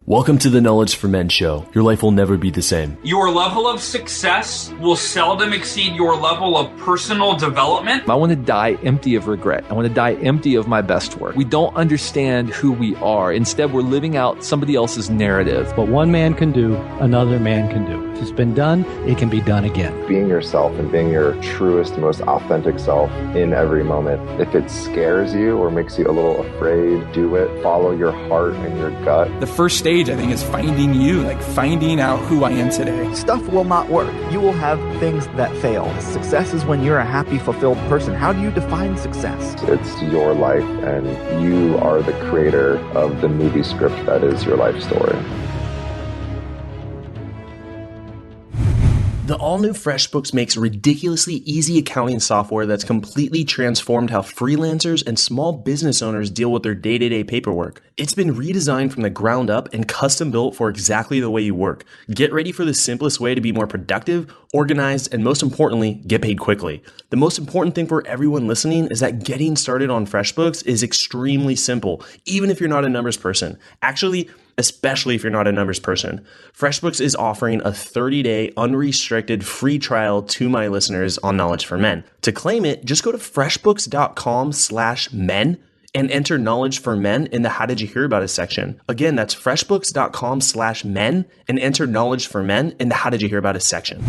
Welcome to the Knowledge for Men show. Your life will never be the same. Your level of success will seldom exceed your level of personal development. I want to die empty of regret. I want to die empty of my best work. We don't understand who we are. Instead, we're living out somebody else's narrative. What one man can do, another man can do. If it's been done, it can be done again. Being yourself and being your truest, most authentic self in every moment. If it scares you or makes you a little afraid, do it. Follow your heart and your gut. The first stage, I think, is finding you, like finding out who I am today. Stuff will not work. You will have things that fail. Success is when you're a happy, fulfilled person. How do you define success? It's your life, and you are the creator of the movie script that is your life story. The all-new FreshBooks makes ridiculously easy accounting software that's completely transformed how freelancers and small business owners deal with their day-to-day paperwork. It's been redesigned from the ground up and custom built for exactly the way you work. Get ready for the simplest way to be more productive, organized, and most importantly, get paid quickly. The most important thing for everyone listening is that getting started on FreshBooks is extremely simple, even if you're not a numbers person. Actually, especially if you're not a numbers person. FreshBooks is offering a 30-day unrestricted free trial to my listeners on Knowledge for Men. To claim it, just go to freshbooks.com/men and enter Knowledge for Men in the How Did You Hear About Us section. Again, that's freshbooks.com/men and enter Knowledge for Men in the How Did You Hear About Us section.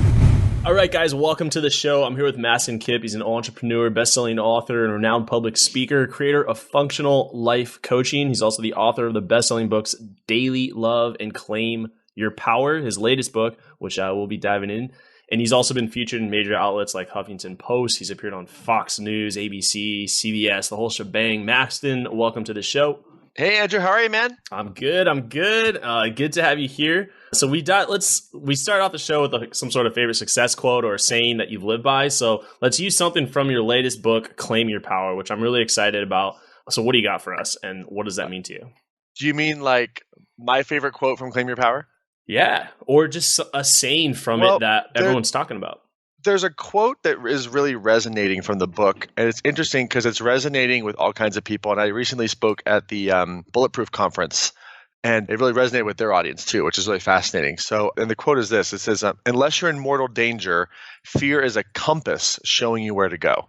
All right, guys, welcome to the show. I'm here with Mastin Kipp. He's an entrepreneur, best-selling author, and renowned public speaker, creator of functional life coaching. He's also the author of the best-selling books Daily Love and Claim Your Power, his latest book, which we'll be diving in. And he's also been featured in major outlets like Huffington Post. He's appeared on Fox News, ABC, CBS, the whole shebang. Mastin, welcome to the show. Hey, Andrew, how are you, man? I'm good. Good to have you here. So we start off the show with some sort of favorite success quote or saying that you've lived by. So let's use something from your latest book, Claim Your Power, which I'm really excited about. So what do you got for us, and what does that mean to you? Do you mean like my favorite quote from Claim Your Power? Yeah, or just a saying from it that everyone's talking about. There's a quote that is really resonating from the book, and it's interesting because it's resonating with all kinds of people. And I recently spoke at the Bulletproof conference, and it really resonated with their audience too, which is really fascinating. So, and the quote is this: it says, "Unless you're in mortal danger, fear is a compass showing you where to go."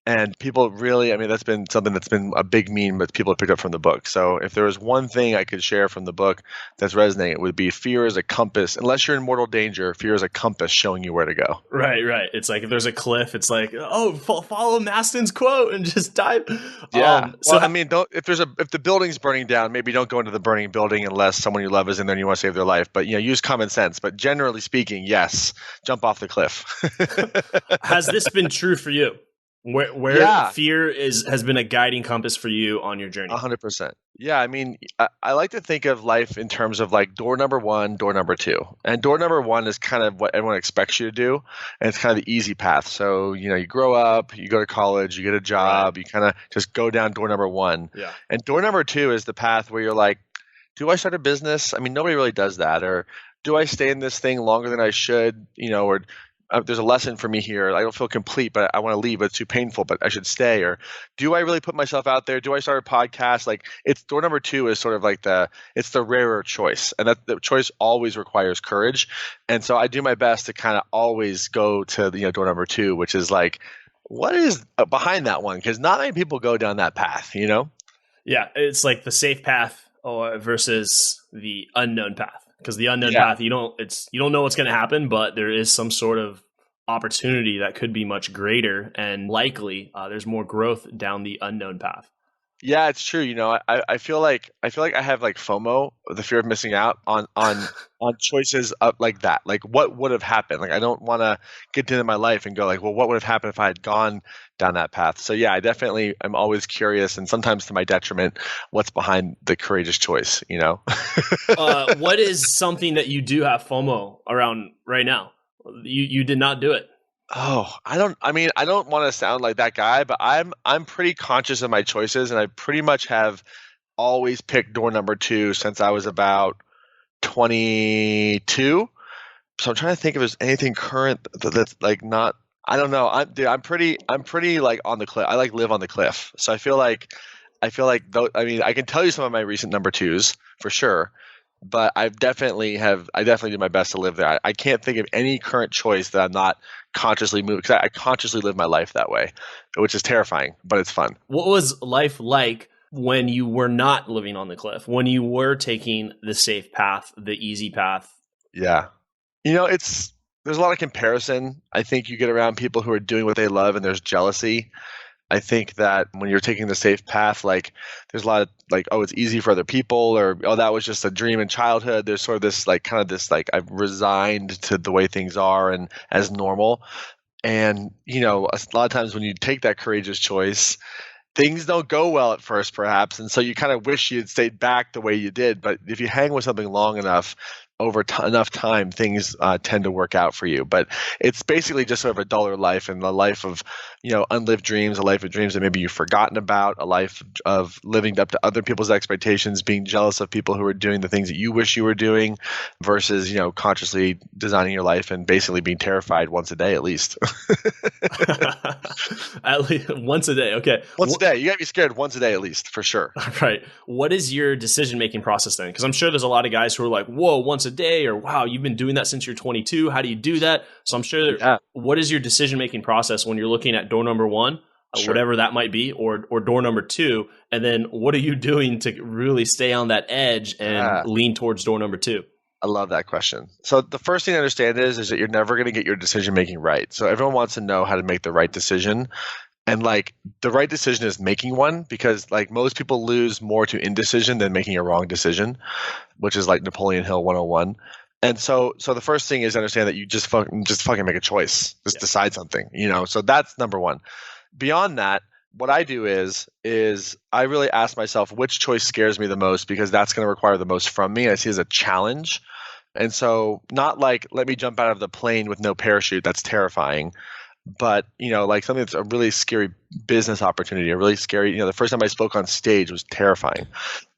And people really, that's been something that's been a big meme that people have picked up from the book. So if there was one thing I could share from the book that's resonating, it would be fear is a compass. Unless you're in mortal danger, fear is a compass showing you where to go. Right. It's like if there's a cliff, it's like, oh, follow Mastin's quote and just dive. Yeah. If the building's burning down, maybe don't go into the burning building unless someone you love is in there and you want to save their life. But use common sense. But generally speaking, yes, jump off the cliff. Has this been true for you? Where fear has been a guiding compass for you on your journey? 100%. Yeah, I like to think of life in terms of like door number one, door number two. And door number one is kind of what everyone expects you to do. And it's kind of the easy path. So, you grow up, you go to college, you get a job, You kind of just go down door number one. Yeah. And door number two is the path where you're like, do I start a business? Nobody really does that. Or do I stay in this thing longer than I should? Or there's a lesson for me here. I don't feel complete, but I want to leave, but it's too painful, but I should stay. Or do I really put myself out there? Do I start a podcast? Like, it's door number two is sort of like it's the rarer choice. And that the choice always requires courage. And so I do my best to kind of always go to door number two, which is like, what is behind that one? Because not many people go down that path, Yeah, it's like the safe path versus the unknown path. Because the unknown path, you don't know what's going to happen, but there is some sort of opportunity that could be much greater, and likely there's more growth down the unknown path. Yeah, it's true. I feel like I have like FOMO, the fear of missing out on choices like that. Like, what would have happened? Like, I don't want to get into my life and go like, well, what would have happened if I had gone down that path? So yeah, I'm always curious, and sometimes to my detriment, what's behind the courageous choice, What is something that you do have FOMO around right now? You did not do it. Oh, I don't want to sound like that guy, but I'm pretty conscious of my choices, and I pretty much have always picked door number two since I was about 22. So I'm trying to think if there's anything current that's like not. I don't know. I'm pretty like on the cliff. I like live on the cliff. So I feel like I can tell you some of my recent number twos for sure. but I definitely do my best to live there. I can't think of any current choice that I'm not consciously moving, because I consciously live my life that way, which is terrifying, but it's fun. What was life like when you were not living on the cliff, when you were taking the safe path, the easy path? Yeah. There's a lot of comparison. I think you get around people who are doing what they love and there's jealousy. I think that when you're taking the safe path, like there's a lot of like, oh, it's easy for other people, or oh, that was just a dream in childhood. There's sort of this like kind of this like I've resigned to the way things are and as normal. And a lot of times when you take that courageous choice, things don't go well at first, perhaps, and so you kind of wish you had stayed back the way you did. But if you hang with something long enough, over enough time, things tend to work out for you. But it's basically just sort of a duller life, and a life of unlived dreams, a life of dreams that maybe you've forgotten about, a life of living up to other people's expectations, being jealous of people who are doing the things that you wish you were doing, versus consciously designing your life and basically being terrified once a day at least. At least once a day. Okay. Once a day. You got to be scared once a day at least, for sure. Right. What is your decision-making process then? Because I'm sure there's a lot of guys who are like, whoa, once a day, or wow, you've been doing that since you're 22. How do you do that? So I'm sure what is your decision-making process when you're looking at door number one, Sure. whatever that might be, or door number two? And then what are you doing to really stay on that edge and lean towards door number two? I love that question. So the first thing to understand is that you're never going to get your decision making right. So everyone wants to know how to make the right decision. And like the right decision is making one, because like most people lose more to indecision than making a wrong decision, which is like Napoleon Hill 101. And so the first thing is understand that you just fucking make a choice. Just decide something, So that's number one. Beyond that, what I do is I really ask myself which choice scares me the most, because that's going to require the most from me. I see it as a challenge. And so not like, let me jump out of the plane with no parachute. That's terrifying. But, like something that's a really scary business opportunity, a really scary, the first time I spoke on stage was terrifying.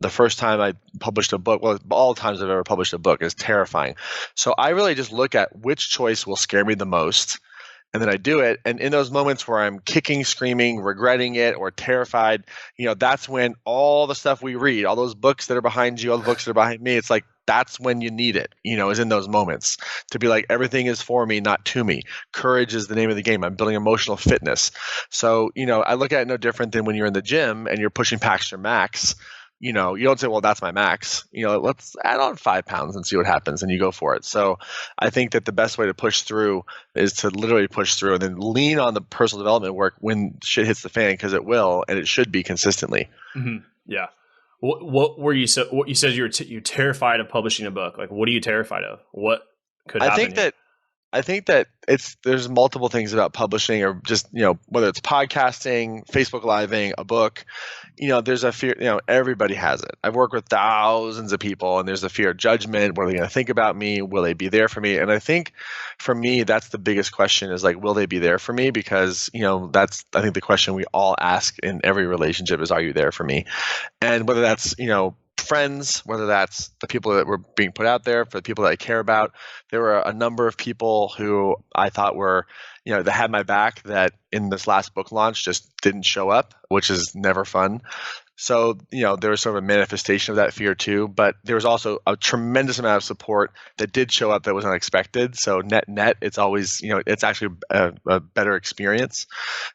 The first time I published a book, well, all the times I've ever published a book is terrifying. So I really just look at which choice will scare me the most. And then I do it. And in those moments where I'm kicking, screaming, regretting it, or terrified, that's when all the stuff we read, all those books that are behind you, all the books that are behind me, it's like, that's when you need it, is in those moments to be like, everything is for me, not to me. Courage is the name of the game. I'm building emotional fitness. So, I look at it no different than when you're in the gym and you're pushing past your max. You don't say, well, that's my max. Let's add on 5 pounds and see what happens, and you go for it. So I think that the best way to push through is to literally push through and then lean on the personal development work when shit hits the fan, because it will, and it should be consistently. Mm-hmm. Yeah. What were you? What you said you're terrified of publishing a book. Like, what are you terrified of? What could happen? I think that there's multiple things about publishing, or just, whether it's podcasting, Facebook Living, a book, there's a fear, everybody has it. I've worked with thousands of people, and there's a fear of judgment. What are they going to think about me? Will they be there for me? And I think for me, that's the biggest question, is like, will they be there for me? Because, that's, I think, the question we all ask in every relationship is, are you there for me? And whether that's, friends, whether that's the people that were being put out there, for the people that I care about. There were a number of people who I thought were, that had my back, that in this last book launch just didn't show up, which is never fun. So, there was sort of a manifestation of that fear too, but there was also a tremendous amount of support that did show up that was unexpected. So net, it's always, it's actually a better experience.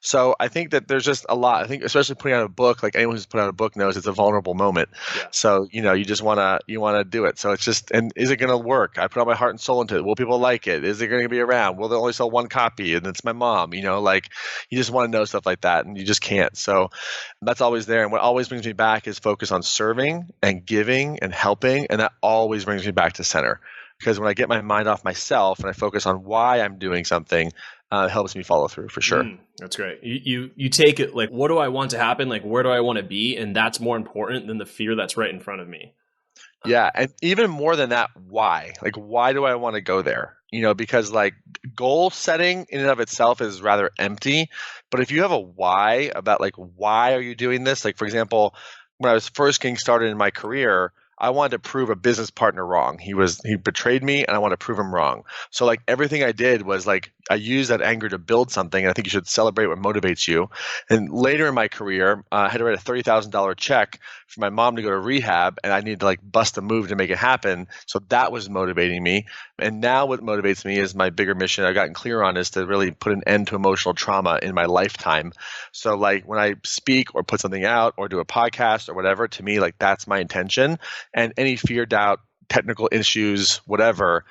So I think that there's just a lot. I think especially putting out a book, like anyone who's put out a book knows it's a vulnerable moment. Yeah. So, you just want to do it. So it's just, and is it going to work? I put all my heart and soul into it. Will people like it? Is it going to be around? Will they only sell one copy? And it's my mom, like you just want to know stuff like that, and you just can't. So that's always there. And what always brings me back is focus on serving and giving and helping, and that always brings me back to center, because when I get my mind off myself and I focus on why I'm doing something, it helps me follow through for sure. That's great. You take it like, what do I want to happen? Like, where do I want to be? And that's more important than the fear that's right in front of me. Yeah. And even more than that, why? Like, why do I want to go there? Because like goal setting in and of itself is rather empty. But if you have a why about like, why are you doing this? Like, for example, when I was first getting started in my career, I wanted to prove a business partner wrong. He betrayed me, and I wanted to prove him wrong. So like everything I did was like I use that anger to build something. And I think you should celebrate what motivates you. And later in my career, I had to write a $30,000 check for my mom to go to rehab, and I needed to like bust a move to make it happen. So that was motivating me. And now what motivates me is my bigger mission I've gotten clear on is to really put an end to emotional trauma in my lifetime. So like when I speak or put something out or do a podcast or whatever, to me, like that's my intention. And any fear, doubt, technical issues, whatever,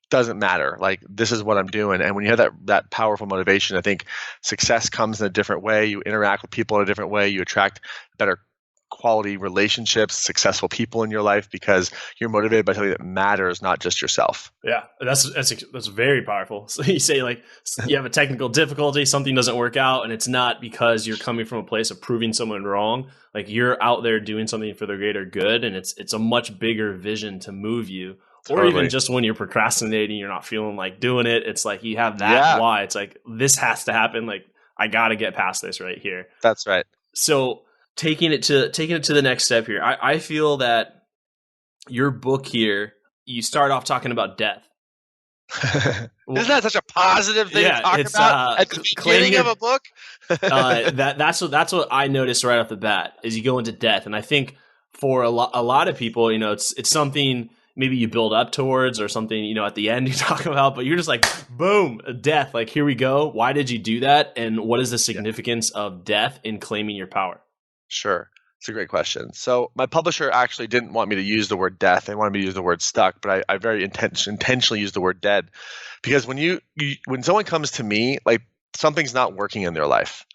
doesn't matter. Like this is what I'm doing. And when you have that powerful motivation, I think success comes in a different way. You interact with people in a different way. You attract better quality relationships, successful people in your life because you're motivated by something that matters, not just yourself. Yeah, that's very powerful. So you say like you have a technical difficulty, something doesn't work out, and it's not because you're coming from a place of proving someone wrong. Like you're out there doing something for the greater good, and it's a much bigger vision to move you. Or even just when you're procrastinating, you're not feeling like doing it. It's like you have that why. It's like this has to happen. Like I got to get past this right here. That's right. So taking it to the next step here, I feel that your book here, you start off talking about death. Isn't that such a positive thing to talk about at the beginning of a book? That's what I noticed right off the bat is you go into death, and I think for a lot of people, it's something maybe you build up towards or something, at the end you talk about, but you're just like, boom, death. Like, here we go. Why did you do that? And what is the significance of death in claiming your power? Sure. It's a great question. So my publisher actually didn't want me to use the word death. They wanted me to use the word stuck, but I very intentionally used the word dead because when someone comes to me, like something's not working in their life.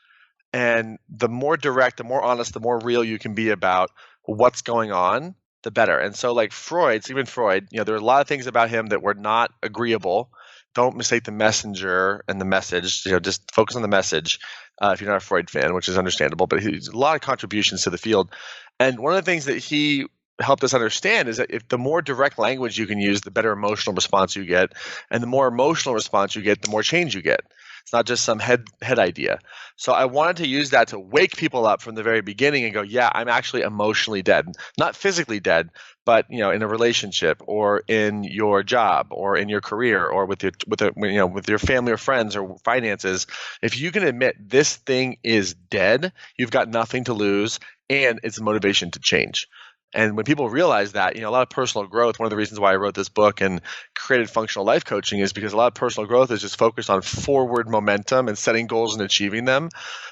And the more direct, the more honest, the more real you can be about what's going on, the better. And so like Freud, there are a lot of things about him that were not agreeable. Don't mistake the messenger and the message, just focus on the message if you're not a Freud fan, which is understandable, but he's a lot of contributions to the field. And one of the things that he helped us understand is that if the more direct language you can use, the better emotional response you get. And the more emotional response you get, the more change you get. It's not just some head idea. So I wanted to use that to wake people up from the very beginning and go, yeah, I'm actually emotionally dead. Not physically dead, but in a relationship or in your job or in your career or with your family or friends or finances. If you can admit this thing is dead, you've got nothing to lose and it's motivation to change. And when people realize that, a lot of personal growth, one of the reasons why I wrote this book and created functional life coaching is because a lot of personal growth is just focused on forward momentum and setting goals and achieving them.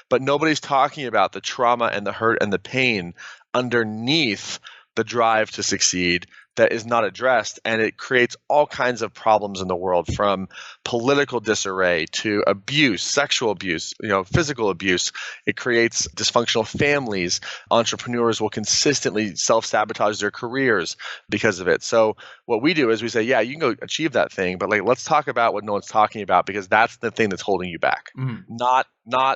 But nobody's talking about the trauma and the hurt and the pain underneath the drive to succeed that is not addressed. And it creates all kinds of problems in the world, from political disarray to abuse, sexual abuse, physical abuse. It creates dysfunctional families. Entrepreneurs will consistently self-sabotage their careers because of it. So what we do is we say, yeah, you can go achieve that thing, but let's talk about what no one's talking about, because that's the thing that's holding you back, not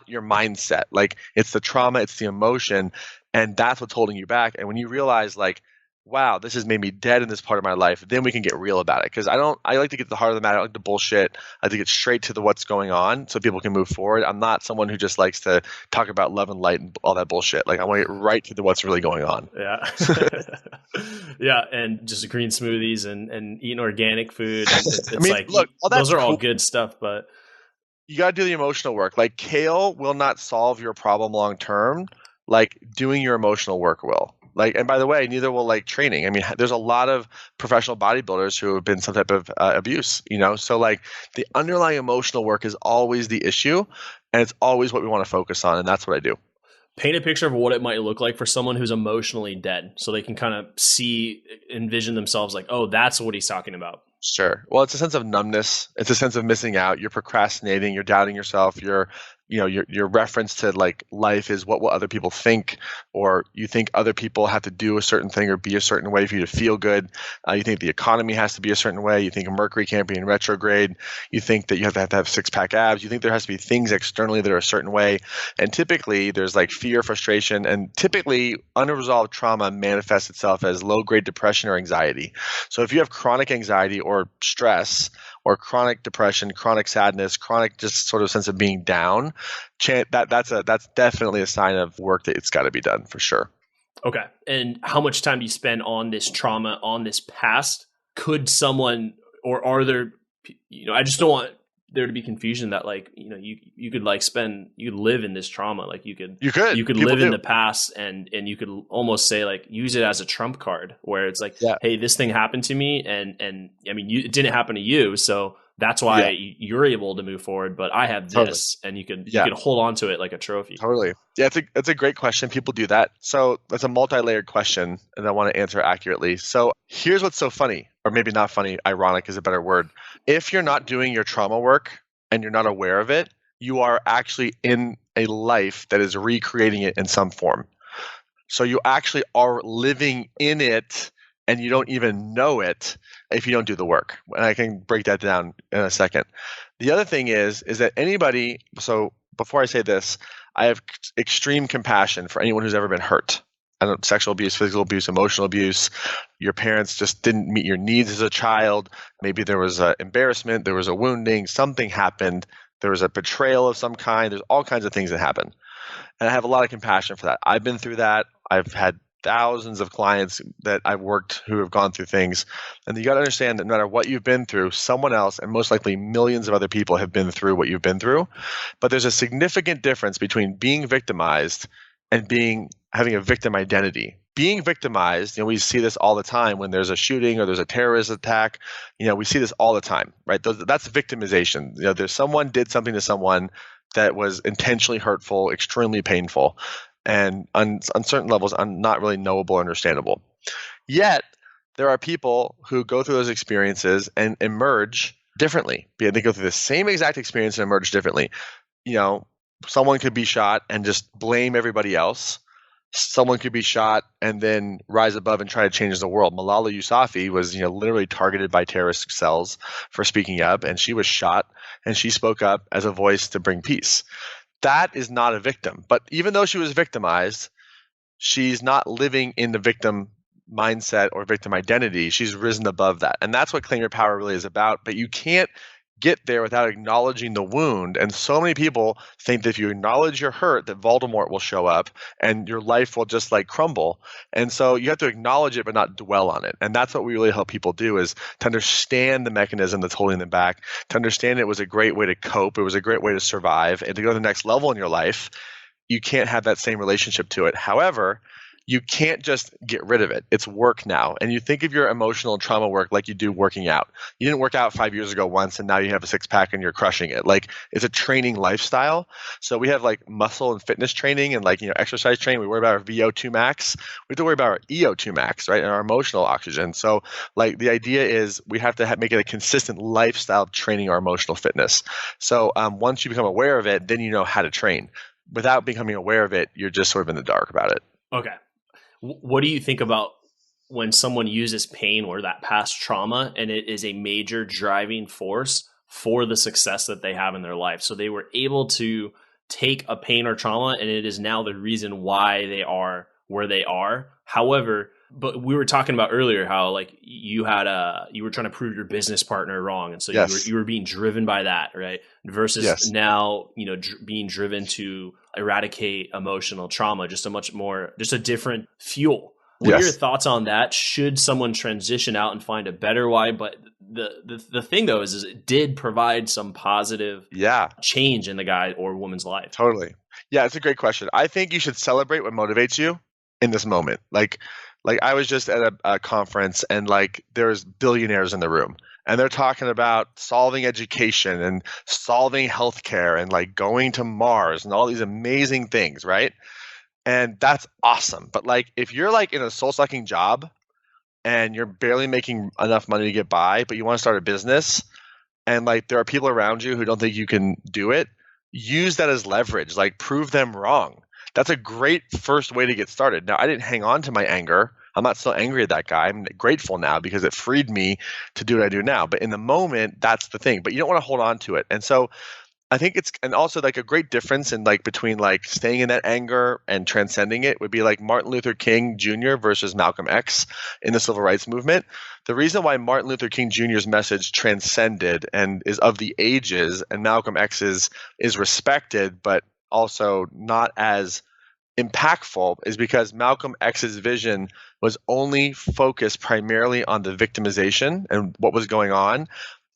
your mindset. Like it's the trauma, it's the emotion, and that's what's holding you back. And when you realize wow, this has made me dead in this part of my life, then we can get real about it. Because I like to get to the heart of the matter. I like the bullshit. I like to get straight to what's going on so people can move forward. I'm not someone who just likes to talk about love and light and all that bullshit. Like I want to get right to what's really going on. Yeah. Yeah. And just green smoothies and eating organic food. It's look, those are all good stuff, but you got to do the emotional work. Like kale will not solve your problem long term. Like doing your emotional work will. And by the way, neither will training. I mean, there's a lot of professional bodybuilders who have been some type of abuse, So the underlying emotional work is always the issue, and it's always what we want to focus on, and that's what I do. Paint a picture of what it might look like for someone who's emotionally dead, so they can kind of envision themselves like, oh, that's what he's talking about. Sure. Well, it's a sense of numbness. It's a sense of missing out. You're procrastinating. You're doubting yourself. Your reference to life is what will other people think, or you think other people have to do a certain thing or be a certain way for you to feel good. You think the economy has to be a certain way. You think Mercury can't be in retrograde. You think that you have to have six-pack abs. You think there has to be things externally that are a certain way. And typically there's fear, frustration, and typically unresolved trauma manifests itself as low-grade depression or anxiety. So if you have chronic anxiety or stress, or chronic depression, chronic sadness, chronic just sort of sense of being down, that's definitely a sign of work that it's got to be done for sure. Okay. And how much time do you spend on this trauma, on this past? Could someone, or are there, I just don't want there to be confusion that like, you could like you could live in this trauma. Like you could People live in do. the past and you could almost say like use it as a trump card where it's like, Yeah. hey, this thing happened to me. And I mean, it didn't happen to you. So that's why you're able to move forward, but I have this, and you could hold on to it like a trophy. Totally. Yeah, it's a great question. People do that. So that's a multi-layered question, and I want to answer accurately. So here's what's so funny, or maybe not funny, ironic is a better word. If you're not doing your trauma work and you're not aware of it, you are actually in a life that is recreating it in some form. So you actually are living in it and you don't even know it if you don't do the work. And I can break that down in a second. The other thing is that anybody, so before I say this, I have extreme compassion for anyone who's ever been hurt. I don't sexual abuse, physical abuse, emotional abuse. Your parents just didn't meet your needs as a child. Maybe there was an embarrassment, there was a wounding, something happened, there was a betrayal of some kind. There's all kinds of things that happen. And I have a lot of compassion for that. I've been through that. I've had thousands of clients that I've worked who have gone through things. And you got to understand that no matter what you've been through, someone else, and most likely millions of other people have been through what you've been through. But there's a significant difference between being victimized and having a victim identity. Being victimized, we see this all the time when there's a shooting or there's a terrorist attack. We see this all the time, right? That's victimization. There's someone did something to someone that was intentionally hurtful, extremely painful, and on certain levels, not really knowable or understandable. Yet, there are people who go through those experiences and emerge differently. They go through the same exact experience and emerge differently. Someone could be shot and just blame everybody else. Someone could be shot and then rise above and try to change the world. Malala Yousafzai was, literally targeted by terrorist cells for speaking up, and she was shot, and she spoke up as a voice to bring peace. That is not a victim. But even though she was victimized, she's not living in the victim mindset or victim identity. She's risen above that. And that's what Claim Your Power really is about. But you can't get there without acknowledging the wound. And so many people think that if you acknowledge your hurt, that Voldemort will show up and your life will just like crumble. And so you have to acknowledge it, but not dwell on it. And that's what we really help people do, is to understand the mechanism that's holding them back, to understand it was a great way to cope. It was a great way to survive, and to go to the next level in your life. You can't have that same relationship to it. However, you can't just get rid of it. It's work now. And you think of your emotional trauma work like you do working out. You didn't work out 5 years ago once and now you have a six pack and you're crushing it. Like, it's a training lifestyle. So we have like muscle and fitness training and exercise training. We worry about our VO2 max. We have to worry about our EO2 max, right? And our emotional oxygen. So like the idea is we have to make it a consistent lifestyle of training our emotional fitness. So once you become aware of it, then you know how to train. Without becoming aware of it, you're just sort of in the dark about it. Okay. What do you think about when someone uses pain or that past trauma and it is a major driving force for the success that they have in their life? So they were able to take a pain or trauma and it is now the reason why they are where they are. However, but we were talking about earlier how like you were trying to prove your business partner wrong. And so you were being driven by that, right? Versus now, being driven to eradicate emotional trauma, just a different fuel. What are your thoughts on that? Should someone transition out and find a better why? But the thing though is it did provide some positive change in the guy or woman's life. Totally. Yeah, it's a great question. I think you should celebrate what motivates you in this moment. Like I was just at a conference and like there's billionaires in the room and they're talking about solving education and solving healthcare and like going to Mars and all these amazing things, right? And that's awesome. But like if you're like in a soul-sucking job and you're barely making enough money to get by, but you want to start a business and like there are people around you who don't think you can do it, use that as leverage, like prove them wrong. That's a great first way to get started. Now, I didn't hang on to my anger. I'm not still angry at that guy. I'm grateful now because it freed me to do what I do now. But in the moment, that's the thing. But you don't want to hold on to it. And so I think and also like a great difference in like between like staying in that anger and transcending it would be like Martin Luther King Jr. versus Malcolm X in the civil rights movement. The reason why Martin Luther King Jr.'s message transcended and is of the ages and Malcolm X's is respected, but also not as impactful is because Malcolm X's vision was only focused primarily on the victimization and what was going on.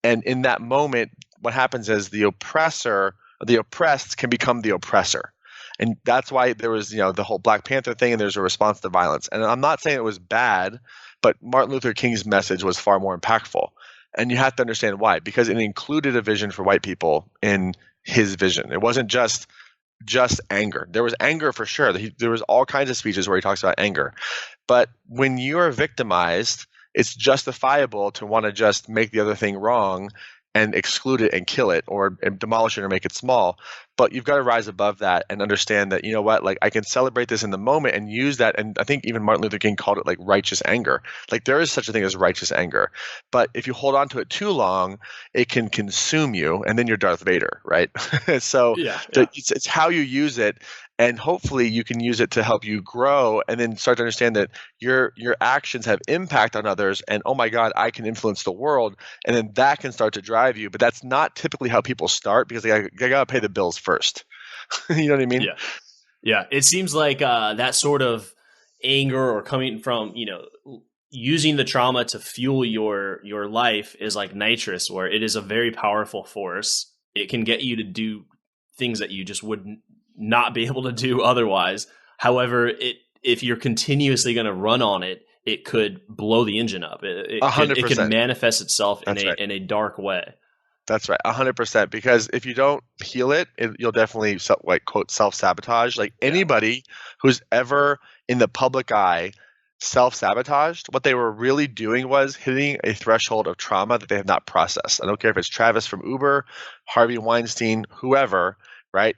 And in that moment, what happens is the oppressed can become the oppressor. And that's why there was, the whole Black Panther thing, and there's a response to violence. And I'm not saying it was bad, but Martin Luther King's message was far more impactful. And you have to understand why, because it included a vision for white people in his vision. It wasn't just anger. There was anger for sure. There was all kinds of speeches where he talks about anger. But when you are victimized, it's justifiable to want to just make the other thing wrong and exclude it and kill it or demolish it or make it small. But you've got to rise above that and understand that, you know what, like I can celebrate this in the moment and use that. And I think even Martin Luther King called it like righteous anger. Like there is such a thing as righteous anger. But if you hold on to it too long, it can consume you and then you're Darth Vader, right? So it's how you use it. And hopefully you can use it to help you grow and then start to understand that your actions have impact on others. And oh my God, I can influence the world. And then that can start to drive you. But that's not typically how people start because they got to pay the bills first. You know what I mean? Yeah. Yeah. It seems like that sort of anger or coming from, using the trauma to fuel your life is like nitrous, where it is a very powerful force. It can get you to do things that you just wouldn't not be able to do otherwise. However, if you're continuously going to run on it, it could blow the engine up. It could manifest itself in a dark way. That's right, 100%. Because if you don't heal it, you'll definitely quote self-sabotage. Like anybody who's ever in the public eye self-sabotaged, what they were really doing was hitting a threshold of trauma that they have not processed. I don't care if it's Travis from Uber, Harvey Weinstein, whoever. Right?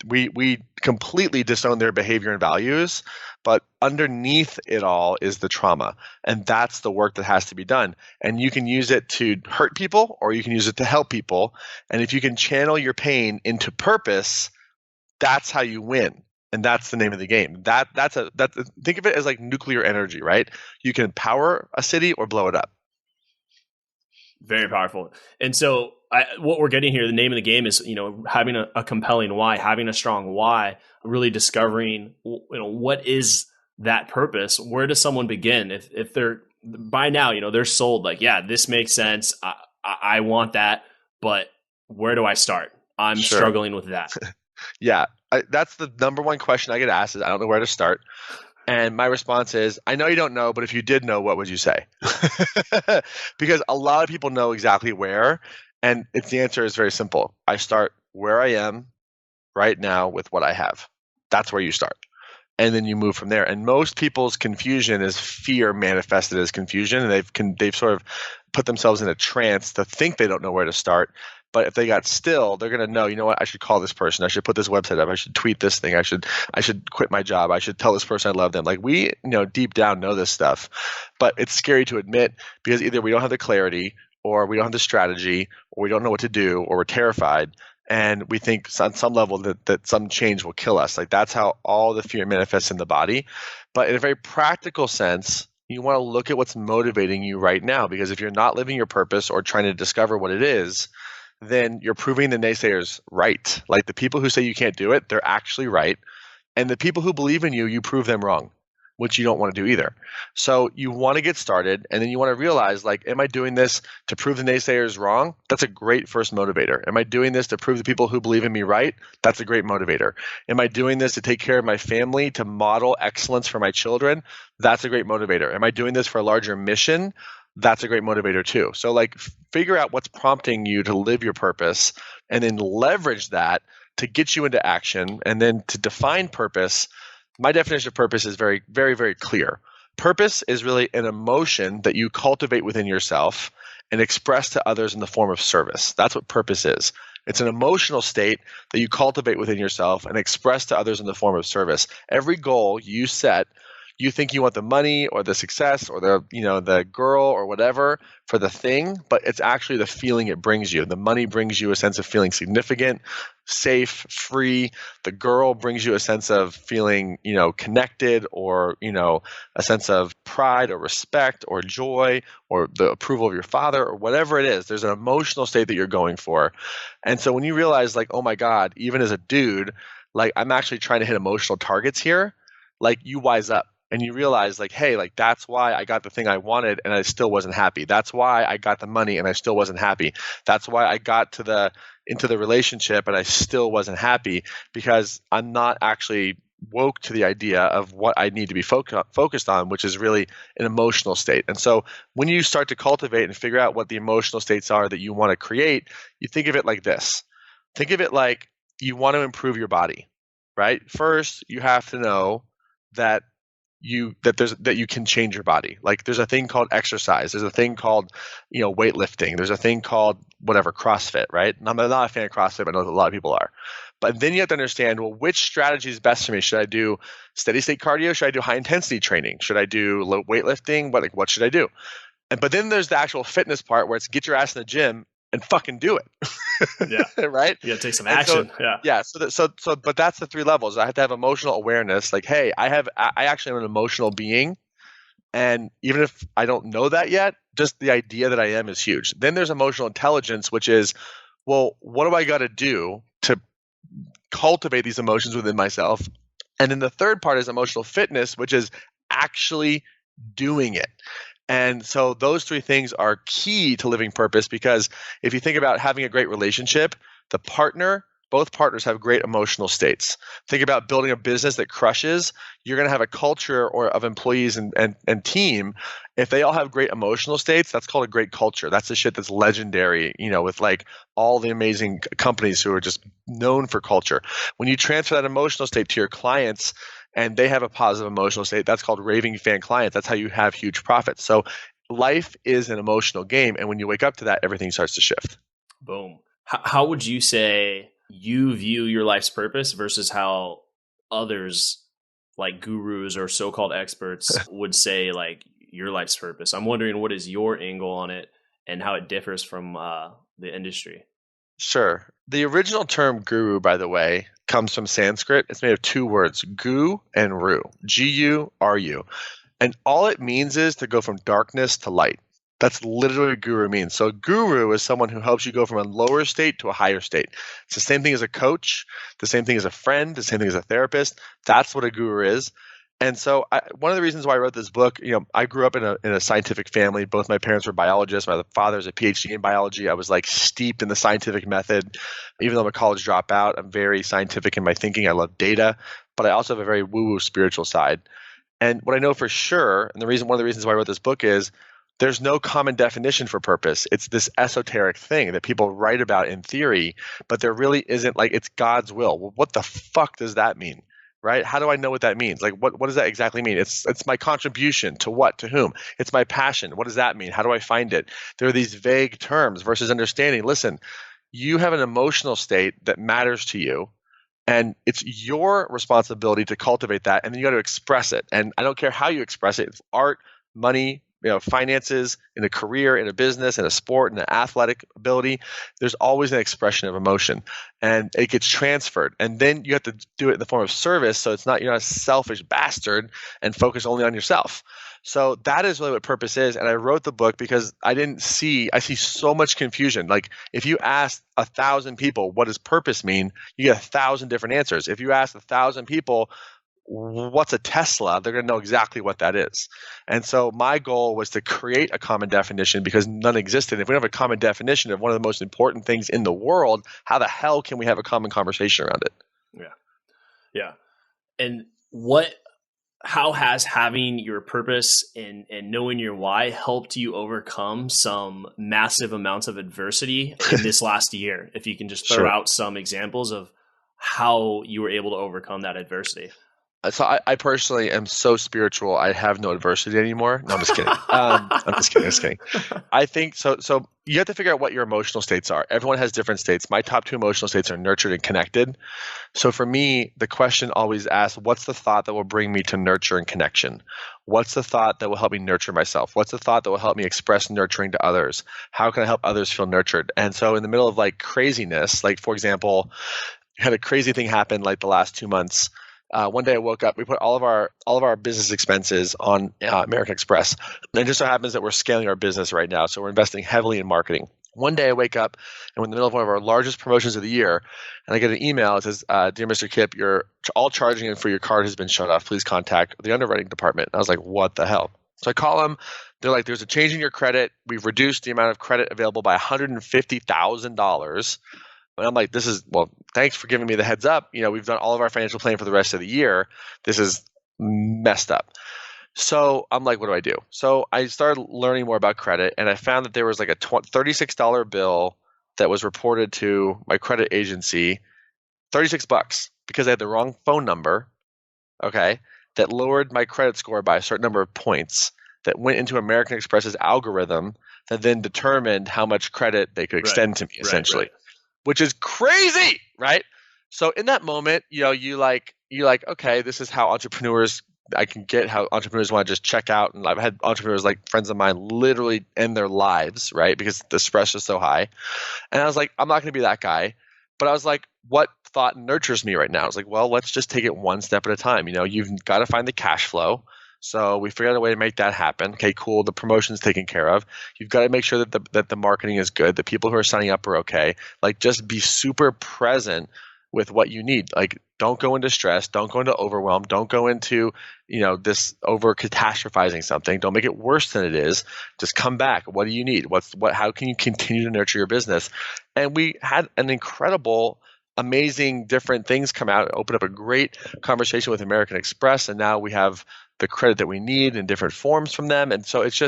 We completely disown their behavior and values, but underneath it all is the trauma. And that's the work that has to be done. And you can use it to hurt people or you can use it to help people. And if you can channel your pain into purpose, that's how you win. And that's the name of the game. Think of it as like nuclear energy, right? You can power a city or blow it up. Very powerful. And so what we're getting here, the name of the game is, having a compelling why, having a strong why, really discovering, what is that purpose? Where does someone begin? If they're by now, they're sold like, yeah, this makes sense. I want that, but where do I start? I'm struggling with that. Yeah. That's the number one question I get asked is I don't know where to start. And my response is, I know you don't know, but if you did know, what would you say? Because a lot of people know exactly where. And the answer is very simple. I start where I am right now with what I have. That's where you start. And then you move from there. And most people's confusion is fear manifested as confusion. And they've sort of put themselves in a trance to think they don't know where to start. But if they got still, they're going to know, you know what, I should call this person. I should put this website up. I should tweet this thing. I should quit my job. I should tell this person I love them. Like we, deep down know this stuff, but it's scary to admit because either we don't have the clarity or we don't have the strategy or we don't know what to do or we're terrified. And we think on some level that some change will kill us. Like that's how all the fear manifests in the body. But in a very practical sense, you want to look at what's motivating you right now. Because if you're not living your purpose or trying to discover what it is, then you're proving the naysayers right. Like the people who say you can't do it, they're actually right. And the people who believe in you, you prove them wrong, which you don't want to do either. So you want to get started and then you want to realize like, am I doing this to prove the naysayers wrong? That's a great first motivator. Am I doing this to prove the people who believe in me right? That's a great motivator. Am I doing this to take care of my family, to model excellence for my children? That's a great motivator. Am I doing this for a larger mission? That's a great motivator too. So like figure out what's prompting you to live your purpose and then leverage that to get you into action. And then to define purpose, my definition of purpose is very, very, very clear. Purpose is really an emotion that you cultivate within yourself and express to others in the form of service. That's what purpose is. It's an emotional state that you cultivate within yourself and express to others in the form of service. Every goal you set, you think you want the money or the success or the girl or whatever for the thing, but it's actually the feeling it brings you. The money brings you a sense of feeling significant, safe, free. The girl brings you a sense of feeling, connected or, a sense of pride or respect or joy or the approval of your father or whatever it is. There's an emotional state that you're going for. And so when you realize like, oh my God, even as a dude, like I'm actually trying to hit emotional targets here, like you wise up. and you realize like, hey, like that's why I got the thing I wanted and I still wasn't happy. That's why I got the money and I still wasn't happy. That's why I got into the relationship and I still wasn't happy, because I'm not actually woke to the idea of what I need to be focused on, which is really an emotional state. And so when you start to cultivate and figure out what the emotional states are that you want to create, you think of it like this. Think of it like you want to improve your body, right? First, you have to know that you can change your body. Like there's a thing called exercise. There's a thing called, weightlifting. There's a thing called whatever, CrossFit, right? And I'm not a fan of CrossFit, but I know a lot of people are. But then you have to understand, well, which strategy is best for me? Should I do steady state cardio? Should I do high intensity training? Should I do low weightlifting? What should I do? But then there's the actual fitness part where it's get your ass in the gym and fucking do it. Yeah. Right? You got to take some action. Yeah. But that's the three levels. I have to have emotional awareness. Like, hey, I actually am an emotional being. And even if I don't know that yet, just the idea that I am is huge. Then there's emotional intelligence, which is, well, what do I got to do to cultivate these emotions within myself? And then the third part is emotional fitness, which is actually doing it. And so those three things are key to living purpose, because if you think about having a great relationship, both partners have great emotional states. Think about building a business that crushes. You're going to have a culture of employees and team. If they all have great emotional states, that's called a great culture. That's the shit that's legendary, with like all the amazing companies who are just known for culture. When you transfer that emotional state to your clients and they have a positive emotional state, that's called raving fan clients. That's how you have huge profits. So life is an emotional game. And when you wake up to that, everything starts to shift. Boom. How would you say you view your life's purpose versus how others like gurus or so-called experts would say like your life's purpose? I'm wondering, what is your angle on it and how it differs from the industry? Sure. The original term guru, by the way, comes from Sanskrit. It's made of two words, gu and ru, G-U-R-U. And all it means is to go from darkness to light. That's literally what guru means. So guru is someone who helps you go from a lower state to a higher state. It's the same thing as a coach, the same thing as a friend, the same thing as a therapist. That's what a guru is. And so one of the reasons why I wrote this book, I grew up in a scientific family. Both my parents were biologists. My father is a PhD in biology. I was like steeped in the scientific method. Even though I'm a college dropout, I'm very scientific in my thinking. I love data, but I also have a very woo-woo spiritual side. And what I know for sure, and one of the reasons why I wrote this book is, there's no common definition for purpose. It's this esoteric thing that people write about in theory, but there really isn't. Like, it's God's will. Well, what the fuck does that mean? Right? How do I know what that means? Like, what does that exactly mean? It's my contribution to what, to whom? It's my passion. What does that mean? How do I find it? There are these vague terms versus understanding. Listen, you have an emotional state that matters to you, and it's your responsibility to cultivate that, and then you got to express it. And I don't care how you express it. It's art, money, finances, in a career, in a business, in a sport, in an athletic ability. There's always an expression of emotion, and it gets transferred. And then you have to do it in the form of service, so you're not a selfish bastard and focus only on yourself. So that is really what purpose is. And I wrote the book because I see so much confusion. Like, if you ask 1,000 people, what does purpose mean? You get 1,000 different answers. If you ask 1,000 people, what's a Tesla, they're going to know exactly what that is. And so my goal was to create a common definition, because none existed. If we don't have a common definition of one of the most important things in the world, how the hell can we have a common conversation around it? Yeah. And how has having your purpose and knowing your why helped you overcome some massive amounts of adversity in this last year? If you can just throw out some examples of how you were able to overcome that adversity. So I personally am so spiritual, I have no adversity anymore. No, I'm just kidding. I'm just kidding. I think so you have to figure out what your emotional states are. Everyone has different states. My top two emotional states are nurtured and connected. So for me, the question always asks, what's the thought that will bring me to nurture and connection? What's the thought that will help me nurture myself? What's the thought that will help me express nurturing to others? How can I help others feel nurtured? And so in the middle of like craziness, like for example, had a crazy thing happen like the last 2 months. One day I woke up, we put all of our business expenses on American Express. And it just so happens that we're scaling our business right now. So we're investing heavily in marketing. One day I wake up and we're in the middle of one of our largest promotions of the year, and I get an email. It says, "Dear Mr. Kipp, your all charging for your card has been shut off. Please contact the underwriting department." I was like, what the hell? So I call them. They're like, "There's a change in your credit. We've reduced the amount of credit available by $150,000. And I'm like, thanks for giving me the heads up. We've done all of our financial planning for the rest of the year. This is messed up. So I'm like, what do I do? So I started learning more about credit, and I found that there was like a $36 bill that was reported to my credit agency, $36 because I had the wrong phone number, okay, that lowered my credit score by a certain number of points that went into American Express's algorithm that then determined how much credit they could extend to me, essentially, which is crazy, right? So in that moment, you're like, okay, this is how I can get how entrepreneurs want to just check out. And I've had entrepreneurs, like friends of mine, literally end their lives, right? Because the stress is so high. And I was like, I'm not going to be that guy. But I was like, what thought nurtures me right now? I was like, well, let's just take it one step at a time. You've got to find the cash flow. So we figured out a way to make that happen. Okay, cool. The promotion's taken care of. You've got to make sure that the marketing is good. The people who are signing up are okay. Like, just be super present with what you need. Like, don't go into stress. Don't go into overwhelm. Don't go into, this over catastrophizing something. Don't make it worse than it is. Just come back. What do you need? How can you continue to nurture your business? And we had an incredible, amazing, different things come out, open up a great conversation with American Express. And now we have the credit that we need in different forms from them. And so it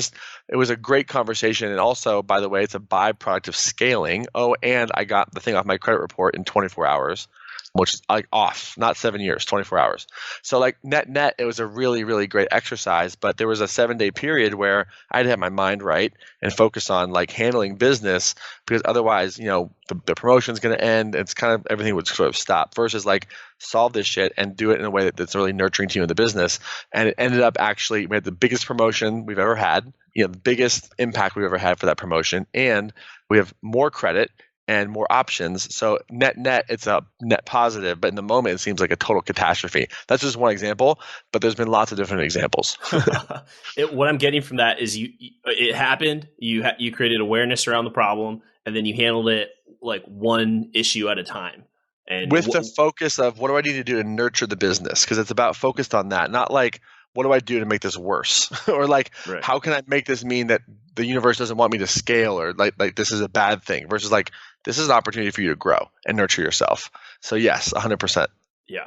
was a great conversation. And also, by the way, it's a byproduct of scaling. Oh, and I got the thing off my credit report in 24 hours, which is like off, not 7 years, 24 hours. So like net, it was a really, really great exercise. But there was a 7-day period where I had to have my mind right and focus on like handling business, because otherwise, the promotion's going to end. It's kind of everything would sort of stop, versus like solve this shit and do it in a way that's really nurturing to you in the business. And it ended up actually, we had the biggest promotion we've ever had, the biggest impact we've ever had for that promotion. And we have more credit and more options. So net, it's a net positive, but in the moment, it seems like a total catastrophe. That's just one example, but there's been lots of different examples. What I'm getting from that is it happened, you created awareness around the problem, and then you handled it like one issue at a time. And with the focus of, what do I need to do to nurture the business? Because it's about focused on that, not like, what do I do to make this worse? Or like, how can I make this mean that the universe doesn't want me to scale, or like this is a bad thing, versus like, this is an opportunity for you to grow and nurture yourself. So yes, 100%. Yeah.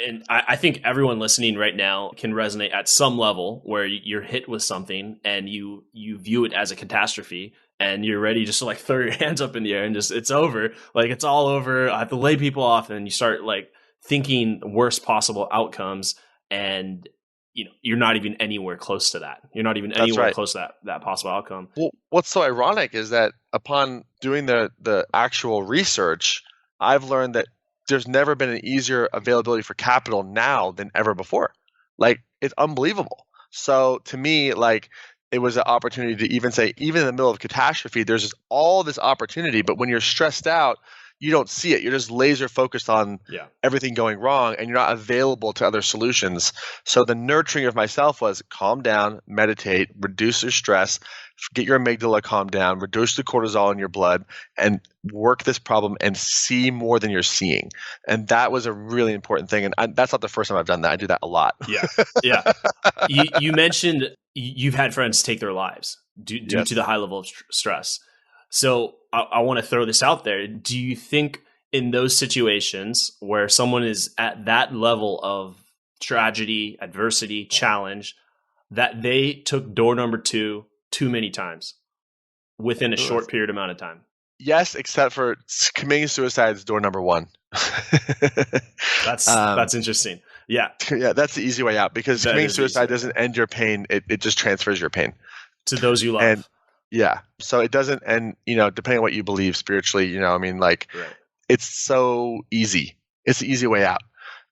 And I think everyone listening right now can resonate at some level where you're hit with something and you view it as a catastrophe, and you're ready just to like throw your hands up in the air and just, it's over. Like, it's all over. I have to lay people off. And you start like thinking worst possible outcomes, and you're not even anywhere close to that. You're not even anywhere close to that possible outcome. Well, what's so ironic is that upon doing the actual research, I've learned that there's never been an easier availability for capital now than ever before. Like, it's unbelievable. So to me, like, it was an opportunity to even say, even in the middle of catastrophe, there's just all this opportunity. But when you're stressed out, you don't see it. You're just laser focused on everything going wrong, and you're not available to other solutions. So the nurturing of myself was calm down, meditate, reduce your stress, get your amygdala calmed down, reduce the cortisol in your blood, and work this problem and see more than you're seeing. And that was a really important thing. And that's not the first time I've done that. I do that a lot. Yeah. You mentioned you've had friends take their lives due to the high level of stress. So I want to throw this out there. Do you think in those situations where someone is at that level of tragedy, adversity, challenge, that they took door number 2 too many times within a short period amount of time? Yes, except for committing suicide is door number 1. That's interesting. Yeah. Yeah, that's the easy way out, because committing suicide doesn't end your pain. It just transfers your pain to those you love. And yeah. So it doesn't, and depending on what you believe spiritually, it's so easy. It's the easy way out.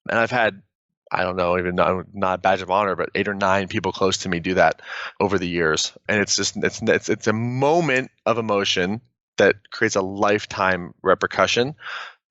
And I've had, I don't know, even not a badge of honor, but 8 or 9 people close to me do that over the years. And it's just, it's a moment of emotion that creates a lifetime repercussion,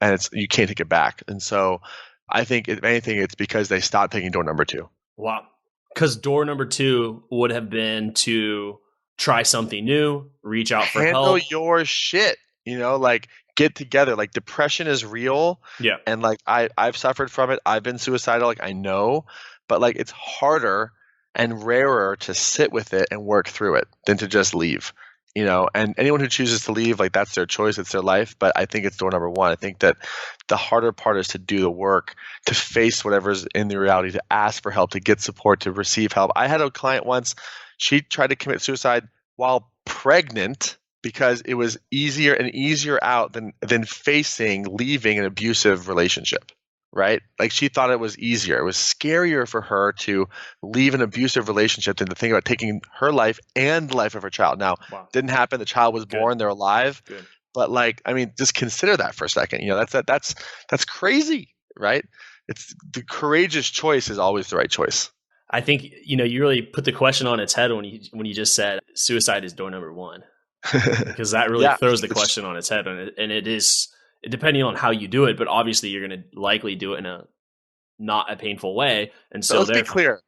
and you can't take it back. And so I think, if anything, it's because they stopped taking door number 2. Wow. Because door number 2 would have been to try something new, reach out for Handle help. your shit, like get together. Like depression is real. Yeah. And like I've suffered from it. I've been suicidal. Like I know, but like it's harder and rarer to sit with it and work through it than to just leave. And anyone who chooses to leave, like that's their choice, it's their life. But I think it's door number one. I think that the harder part is to do the work, to face whatever's in the reality, to ask for help, to get support, to receive help. I had a client once, she tried to commit suicide while pregnant because it was easier and easier out than facing leaving an abusive relationship. Right? Like she thought it was easier. It was scarier for her to leave an abusive relationship than to think about taking her life and the life of her child. Now, didn't happen. The child was born. They're alive. Good. But like, I mean, just consider that for a second. That's crazy, right? It's the courageous choice is always the right choice. I think, you really put the question on its head when you just said suicide is door number one, because that really throws the question on its head. And it is, depending on how you do it, but obviously you're going to likely do it in a not a painful way. And so let's be clear.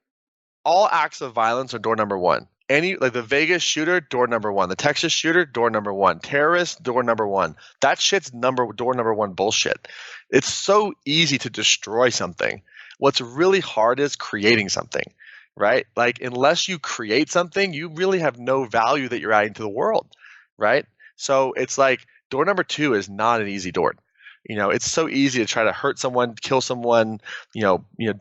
All acts of violence are door number one. Like the Vegas shooter, door number one. The Texas shooter, door number one. Terrorist, door number one. That shit's door number one bullshit. It's so easy to destroy something. What's really hard is creating something, right? Like unless you create something, you really have no value that you're adding to the world, right? So it's like, door number two is not an easy door. It's so easy to try to hurt someone, kill someone,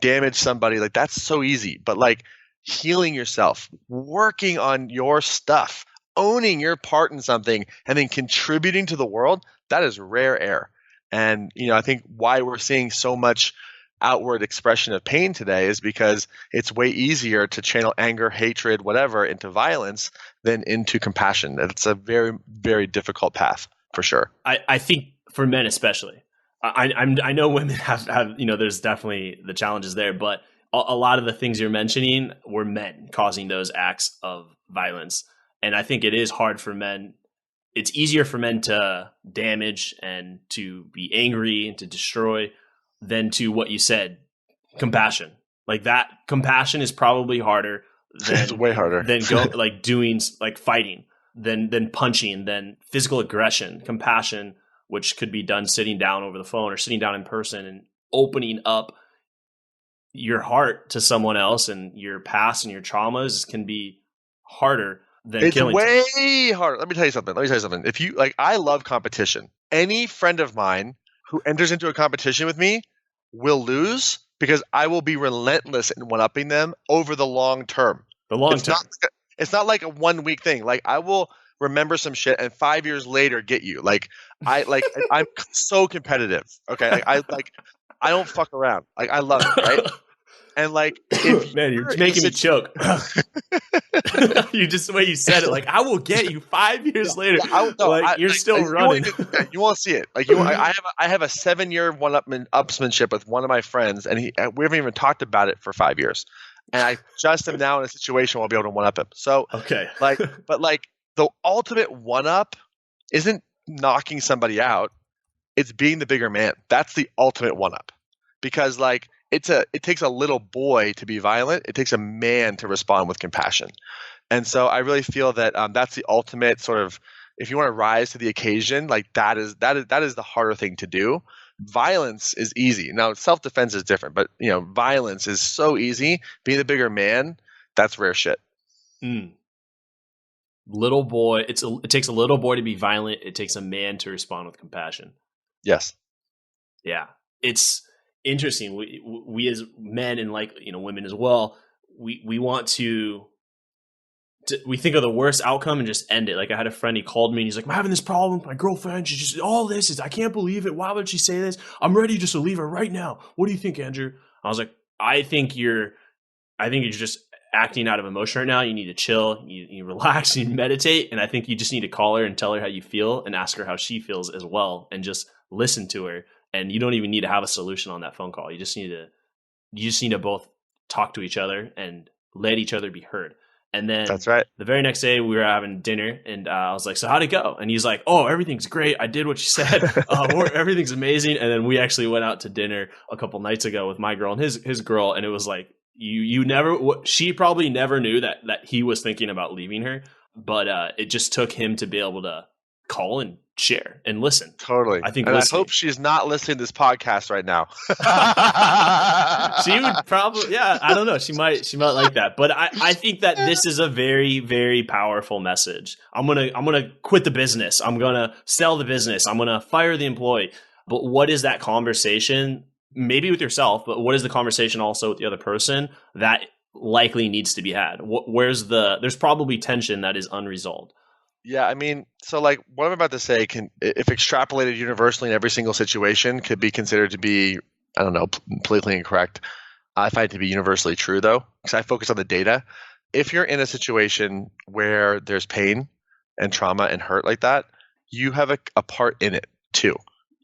damage somebody. Like that's so easy. But like healing yourself, working on your stuff, owning your part in something, and then contributing to the world, that is rare air. And, I think why we're seeing so much outward expression of pain today is because it's way easier to channel anger, hatred, whatever, into violence than into compassion. It's a very, very difficult path. For sure. I think for men especially, I know women have there's definitely the challenges there, but a lot of the things you're mentioning were men causing those acts of violence. And I think it is hard for men. It's easier for men to damage and to be angry and to destroy than to what you said, compassion. Like that compassion is probably harder than it's way harder than doing fighting. Than punching, than physical aggression, compassion, which could be done sitting down over the phone or sitting down in person and opening up your heart to someone else and your past and your traumas can be harder than killing. It's way harder. Let me tell you something. If you I love competition. Any friend of mine who enters into a competition with me will lose because I will be relentless in one-upping them over the long term. It's not like a 1 week thing. Like I will remember some shit and 5 years later get you. I'm so competitive. Okay. I don't fuck around. Like I love it. Right. And like, if man, you're making me choke. You just the way you said it, like I will get you 5 years later. You're still running. You won't see it. Like I have a 7-year one-upsmanship with one of my friends, and we haven't even talked about it for 5 years. And I just am now in a situation where I'll be able to one-up him. So okay, but the ultimate one-up isn't knocking somebody out; it's being the bigger man. That's the ultimate one-up, because it takes a little boy to be violent. It takes a man to respond with compassion. And so I really feel that that's the ultimate sort of, if you want to rise to the occasion, that is the harder thing to do. Violence is easy. Now self-defense is different, but violence is so easy. Being the bigger man, that's rare shit. Little boy, it takes a little boy to be violent. It takes a man to respond with compassion. Yes. Yeah. It's interesting. We as men and women as well, we want to we think of the worst outcome and just end it. Like I had a friend, he called me and he's like, I'm having this problem with my girlfriend. She's just, all this is, I can't believe it. Why would she say this? I'm ready just to leave her right now. What do you think, Andrew? I was like, I think you're just acting out of emotion right now. You need to chill, you relax, you meditate. And I think you just need to call her and tell her how you feel and ask her how she feels as well. And just listen to her. And you don't even need to have a solution on that phone call. You just need to both talk to each other and let each other be heard. And then that's right. The very next day we were having dinner and I was like, so how'd it go? And he's like, oh, everything's great. I did what you said. Everything's amazing. And then we actually went out to dinner a couple nights ago with my girl and his girl. And it was like, she probably never knew that he was thinking about leaving her. but it just took him to be able to call and share and listen. Totally. I think and listening. I hope she's not listening to this podcast right now. She would probably, yeah, I don't know. She might like that. But I think that this is a very, very powerful message. I'm gonna quit the business. I'm gonna sell the business. I'm gonna fire the employee. But what is that conversation? Maybe with yourself, but what is the conversation also with the other person that likely needs to be had? There's probably tension that is unresolved. Yeah, I mean, so like what I'm about to say if extrapolated universally in every single situation, could be considered to be, I don't know, politically incorrect. I find it to be universally true though, because I focus on the data. If you're in a situation where there's pain and trauma and hurt like that, you have a part in it too.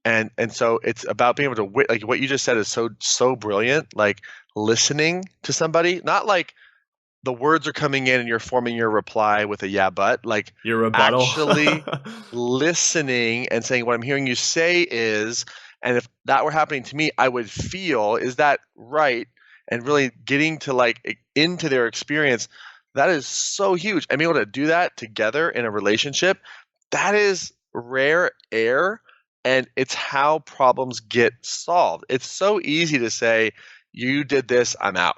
And so it's about being able to, like what you just said is so brilliant, like listening to somebody, not like the words are coming in and you're forming your reply with a yeah, but like your rebuttal. Actually listening and saying what I'm hearing you say is, and if that were happening to me, I would feel, is that right? And really getting to like into their experience, that is so huge. And being able to do that together in a relationship, that is rare air. And it's how problems get solved. It's so easy to say, you did this, I'm out.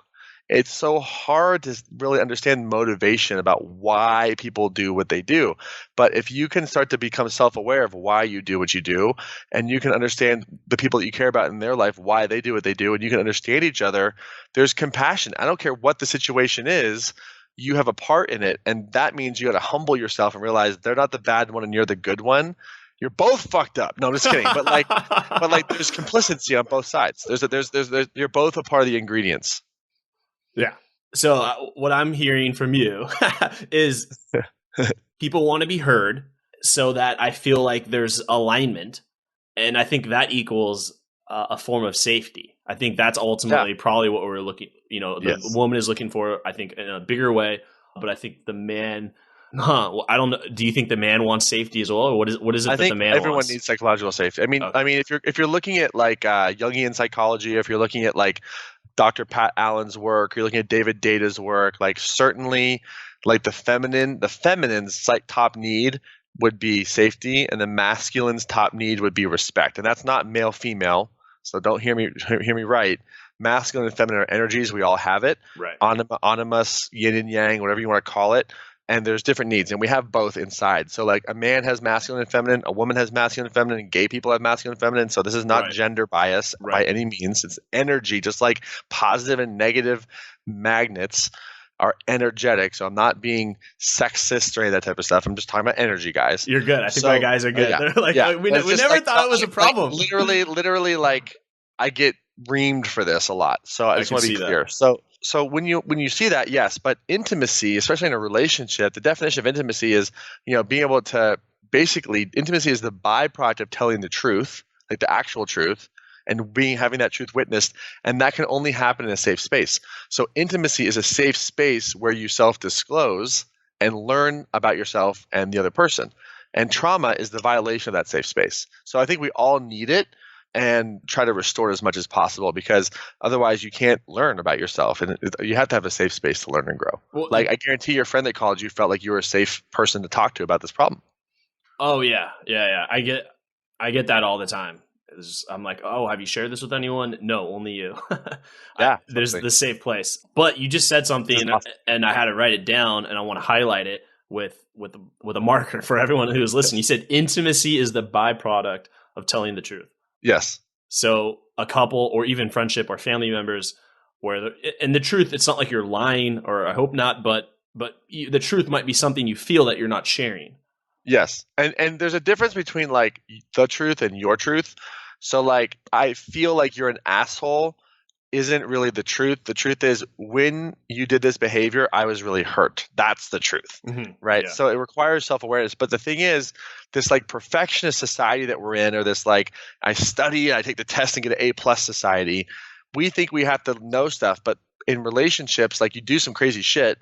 It's so hard to really understand motivation about why people do what they do. But if you can start to become self-aware of why you do what you do, and you can understand the people that you care about in their life, why they do what they do, and you can understand each other, there's compassion. I don't care what the situation is, you have a part in it. And that means you got to humble yourself and realize they're not the bad one and you're the good one. You're both fucked up. No, I'm just kidding. But there's complicity on both sides. You're both a part of the ingredients. Yeah. So what I'm hearing from you is people want to be heard so that I feel like there's alignment. And I think that equals a form of safety. I think that's ultimately probably what we're looking, the woman is looking for, I think, in a bigger way. But I think the man, well, I don't know. Do you think the man wants safety as well? Or what is it that the man everyone wants? Needs psychological safety. Okay. I mean, if you're looking at like Jungian psychology, if you're looking at like Dr. Pat Allen's work, you're looking at David Data's work, like certainly like the feminine's like top need would be safety, and the masculine's top need would be respect. And that's not male female. So don't hear me right. Masculine and feminine are energies. We all have it. Right. Animus, yin and yang, whatever you want to call it. And there's different needs, and we have both inside. So like a man has masculine and feminine, a woman has masculine and feminine, and gay people have masculine and feminine. So this is not gender bias by any means. It's energy, just like positive and negative magnets are energetic. So I'm not being sexist or any of that type of stuff. I'm just talking about energy, guys. You're good. I think my guys are good. They're like, we never thought it was a problem. Like, literally, like I get reamed for this a lot. So I just want to be clear. So when you see that, yes, but intimacy, especially in a relationship, the definition of intimacy is, being able to basically, intimacy is the byproduct of telling the truth, like the actual truth, and having that truth witnessed, and that can only happen in a safe space. So intimacy is a safe space where you self-disclose and learn about yourself and the other person. And trauma is the violation of that safe space. So I think we all need it, and try to restore it as much as possible, because otherwise you can't learn about yourself, and you have to have a safe space to learn and grow. Well, like I guarantee your friend that called you felt like you were a safe person to talk to about this problem. Oh yeah. I get that all the time. I'm like, oh, have you shared this with anyone? No, only you. There's the safe place. But you just said something, and I had to write it down, and I want to highlight it with a marker for everyone who's listening. You said intimacy is the byproduct of telling the truth. Yes. So a couple or even friendship or family members and the truth, it's not like you're lying, or I hope not, but the truth might be something you feel that you're not sharing. Yes. And there's a difference between like the truth and your truth. So like, I feel like you're an asshole isn't really the truth. The truth is, when you did this behavior, I was really hurt. That's the truth, right? Yeah. So it requires self-awareness. But the thing is, this like perfectionist society that we're in, or this like I study, I take the test and get an A+ society, we think we have to know stuff. But in relationships, like you do some crazy shit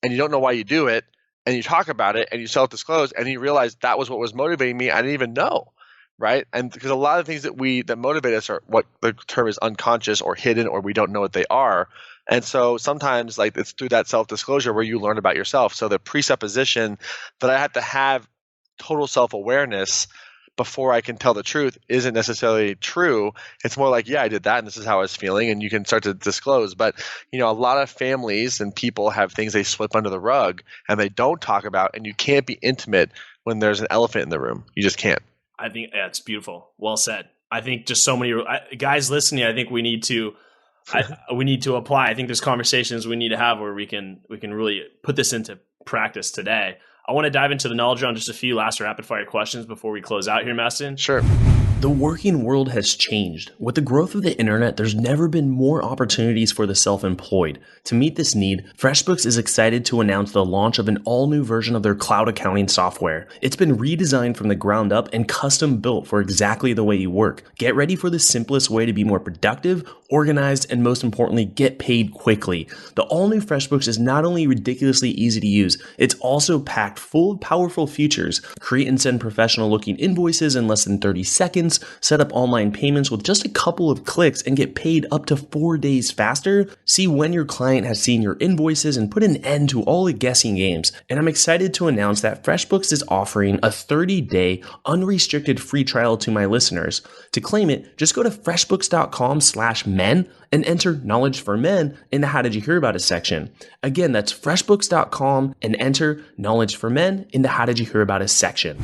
and you don't know why you do it, and you talk about it and you self-disclose and you realize that was what was motivating me. I didn't even know. Right. And because a lot of things that motivate us are what the term is unconscious or hidden, or we don't know what they are. And so sometimes like it's through that self-disclosure where you learn about yourself. So the presupposition that I have to have total self-awareness before I can tell the truth isn't necessarily true. It's more like, yeah, I did that and this is how I was feeling, and you can start to disclose. But, a lot of families and people have things they slip under the rug and they don't talk about, and you can't be intimate when there's an elephant in the room. You just can't. I think that's beautiful. Well said. I think just so many guys listening, I think we need to apply. I think there's conversations we need to have where we can really put this into practice today. I want to dive into the knowledge round, just a few last rapid fire questions before we close out here, Mastin. Sure. The working world has changed. With the growth of the internet, there's never been more opportunities for the self-employed. To meet this need, FreshBooks is excited to announce the launch of an all-new version of their cloud accounting software. It's been redesigned from the ground up and custom built for exactly the way you work. Get ready for the simplest way to be more productive, organized, and most importantly, get paid quickly. The all-new FreshBooks is not only ridiculously easy to use, it's also packed full of powerful features. Create and send professional-looking invoices in less than 30 seconds, set up online payments with just a couple of clicks, and get paid up to 4 days faster. See when your client has seen your invoices and put an end to all the guessing games. And I'm excited to announce that FreshBooks is offering a 30-day unrestricted free trial to my listeners. To claim it, just go to freshbooks.com/men and enter Knowledge for Men in the How Did You Hear About It section. Again, that's freshbooks.com and enter Knowledge for Men in the How Did You Hear About It section.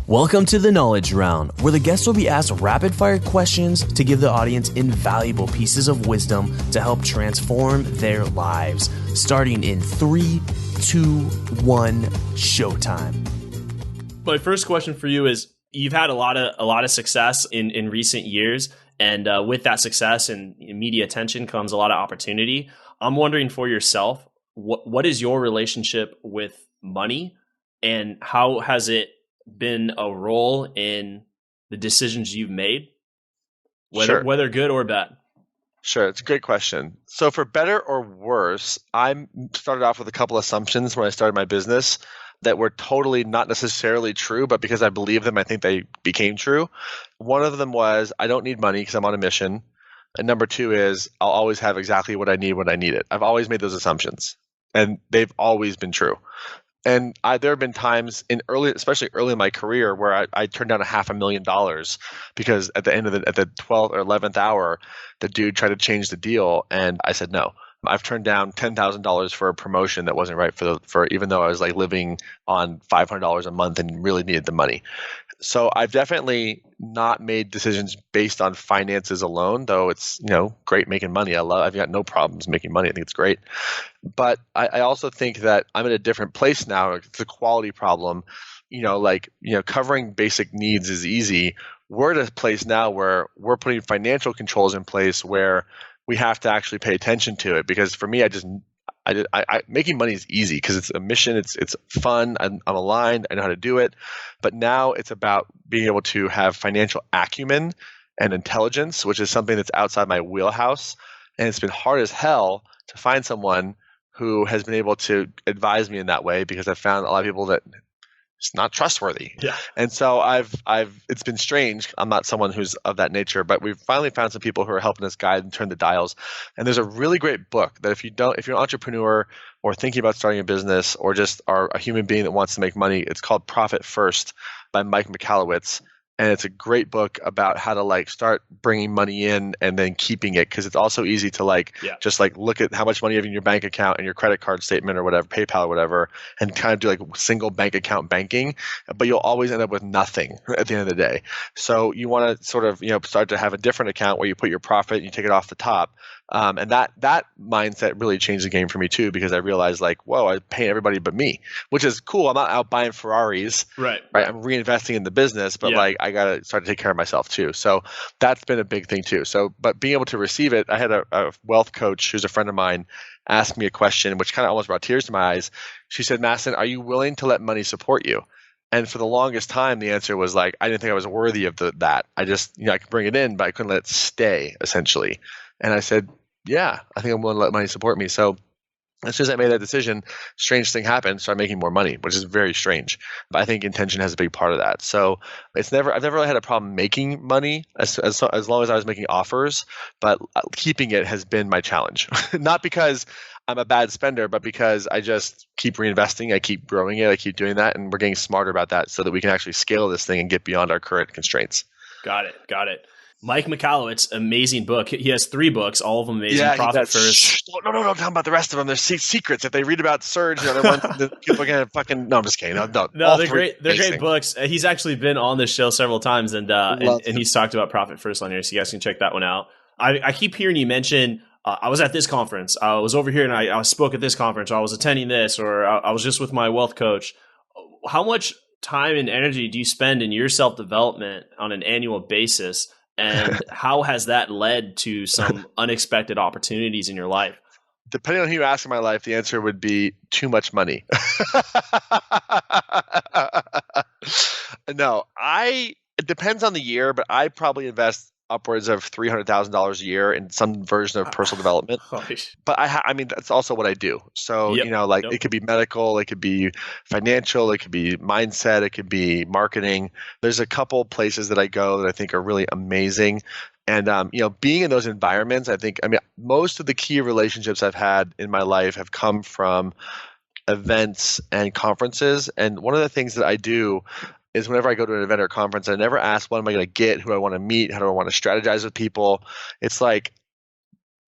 Welcome to the Knowledge Round, where the guests will be asked rapid-fire questions to give the audience invaluable pieces of wisdom to help transform their lives. Starting in 3, 2, 1, showtime. My first question for you is: you've had a lot of success in recent years, and with that success and media attention comes a lot of opportunity. I'm wondering for yourself, what is your relationship with money, and how has it been a role in the decisions you've made, whether good or bad? Sure. It's a great question. So for better or worse, I started off with a couple assumptions when I started my business that were totally not necessarily true, but because I believe them, I think they became true. One of them was I don't need money because I'm on a mission. And number two is I'll always have exactly what I need when I need it. I've always made those assumptions, and they've always been true. And there have been times especially early in my career, where I turned down $500,000 because at the 12th or 11th hour, the dude tried to change the deal, and I said no. I've turned down $10,000 for a promotion that wasn't right for even though I was like living on $500 a month and really needed the money. So I've definitely not made decisions based on finances alone, though it's great making money. I've got no problems making money. I think it's great. But I also think that I'm in a different place now. It's a quality problem. Covering basic needs is easy. We're at a place now where we're putting financial controls in place where we have to actually pay attention to it. Because for me, making money is easy because it's a mission. It's fun. I'm aligned. I know how to do it. But now it's about being able to have financial acumen and intelligence, which is something that's outside my wheelhouse. And it's been hard as hell to find someone who has been able to advise me in that way, because I've found a lot of people that it's not trustworthy. Yeah. And so it's been strange. I'm not someone who's of that nature, but we've finally found some people who are helping us guide and turn the dials. And there's a really great book that if you're an entrepreneur or thinking about starting a business or just are a human being that wants to make money, it's called Profit First by Mike Michalowicz. And it's a great book about how to start bringing money in and then keeping it, because it's also easy to just look at how much money you have in your bank account and your credit card statement or whatever, PayPal or whatever, and kind of do single bank account banking, but you'll always end up with nothing at the end of the day. So you want to sort of start to have a different account where you put your profit and you take it off the top. And that mindset really changed the game for me too, because I realized whoa, I pay everybody but me, which is cool. I'm not out buying Ferraris, right? I'm reinvesting in the business, but I got to start to take care of myself too. So that's been a big thing too. So, but being able to receive it, I had a wealth coach who's a friend of mine ask me a question, which kind of almost brought tears to my eyes. She said, Mastin, are you willing to let money support you? And for the longest time, the answer was I didn't think I was worthy of that. I just, I could bring it in, but I couldn't let it stay, essentially. And I said, yeah, I think I'm willing to let money support me. So As soon as I made that decision, strange thing happened. Started making more money, which is very strange. But I think intention has a big part of that. So I've never really had a problem making money as long as I was making offers. But keeping it has been my challenge. Not because I'm a bad spender, but because I just keep reinvesting, I keep growing it, I keep doing that, and we're getting smarter about that so that we can actually scale this thing and get beyond our current constraints. Got it. Mike Michalowicz, amazing book. He has 3 books, all of them amazing. Yeah, Profit First. No, don't tell them about the rest of them. There's secrets. If they read about Surge, people are gonna fucking. No, I'm just kidding. No, they're great. They're great books. He's actually been on this show several times, and he's talked about Profit First on here, so you guys can check that one out. I keep hearing you mention. I was at this conference. I was over here, and I spoke at this conference. Or I was attending this, or I was just with my wealth coach. How much time and energy do you spend in your self-development on an annual basis? And how has that led to some unexpected opportunities in your life? Depending on who you ask in my life, the answer would be too much money. No, it depends on the year, but I probably invest upwards of $300,000 a year in some version of personal development. But I mean, that's also what I do. So, it could be medical, it could be financial, it could be mindset, it could be marketing. There's a couple places that I go that I think are really amazing. And, being in those environments, most of the key relationships I've had in my life have come from events and conferences. And one of the things that I do is whenever I go to an event or conference, I never ask, what am I going to get? Who do I want to meet? How do I want to strategize with people? It's like,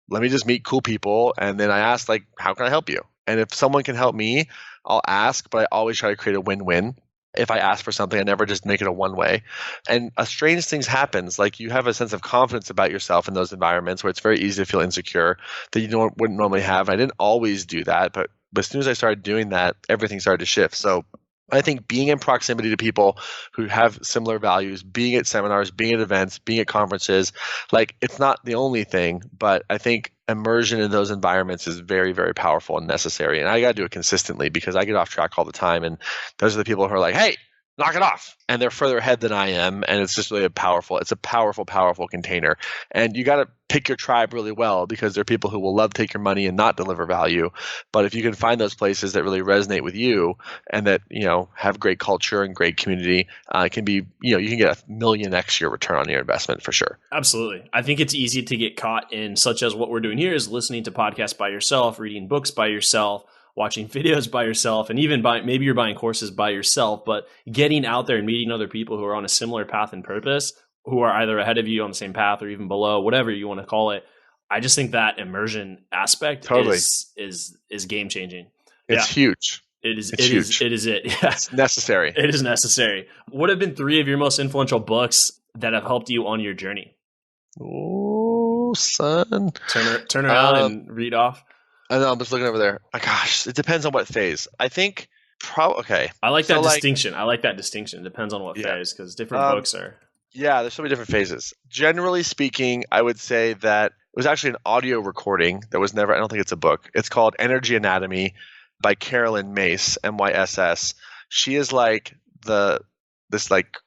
let me just meet cool people. And then I ask, like, how can I help you? And if someone can help me, I'll ask, but I always try to create a win-win. If I ask for something, I never just make it a one-way. And strange things happens. Like, you have a sense of confidence about yourself in those environments where it's very easy to feel insecure that you wouldn't normally have. I didn't always do that, but as soon as I started doing that, everything started to shift. So I think being in proximity to people who have similar values, being at seminars, being at events, being at conferences, like, it's not the only thing, but I think immersion in those environments is very, very powerful and necessary. And I got to do it consistently because I get off track all the time. And those are the people who are like, hey, knock it off. And they're further ahead than I am. And it's just really it's a powerful, powerful container. And you got to pick your tribe really well because there are people who will love to take your money and not deliver value. But if you can find those places that really resonate with you and that, have great culture and great community, it can be, you can get 1 million x year return on your investment for sure. Absolutely. I think it's easy to get caught in, such as what we're doing here, is listening to podcasts by yourself, reading books by yourself, watching videos by yourself, and even maybe you're buying courses by yourself, but getting out there and meeting other people who are on a similar path and purpose, who are either ahead of you on the same path or even below, whatever you want to call it. I just think that immersion aspect is game changing. It's huge. It is huge. It is it. Yeah. It's necessary. It is necessary. What have been 3 of your most influential books that have helped you on your journey? Oh, son. Turn around and read off. I know, I'm just looking over there. Oh, gosh, it depends on what phase. I think okay. I like that distinction. I like that distinction. It depends on what phase, because different books are. Yeah, there's so many different phases. Generally speaking, I would say that it was actually an audio recording that was never, I don't think it's a book. It's called Energy Anatomy by Carolyn Mace, MYSS. She is like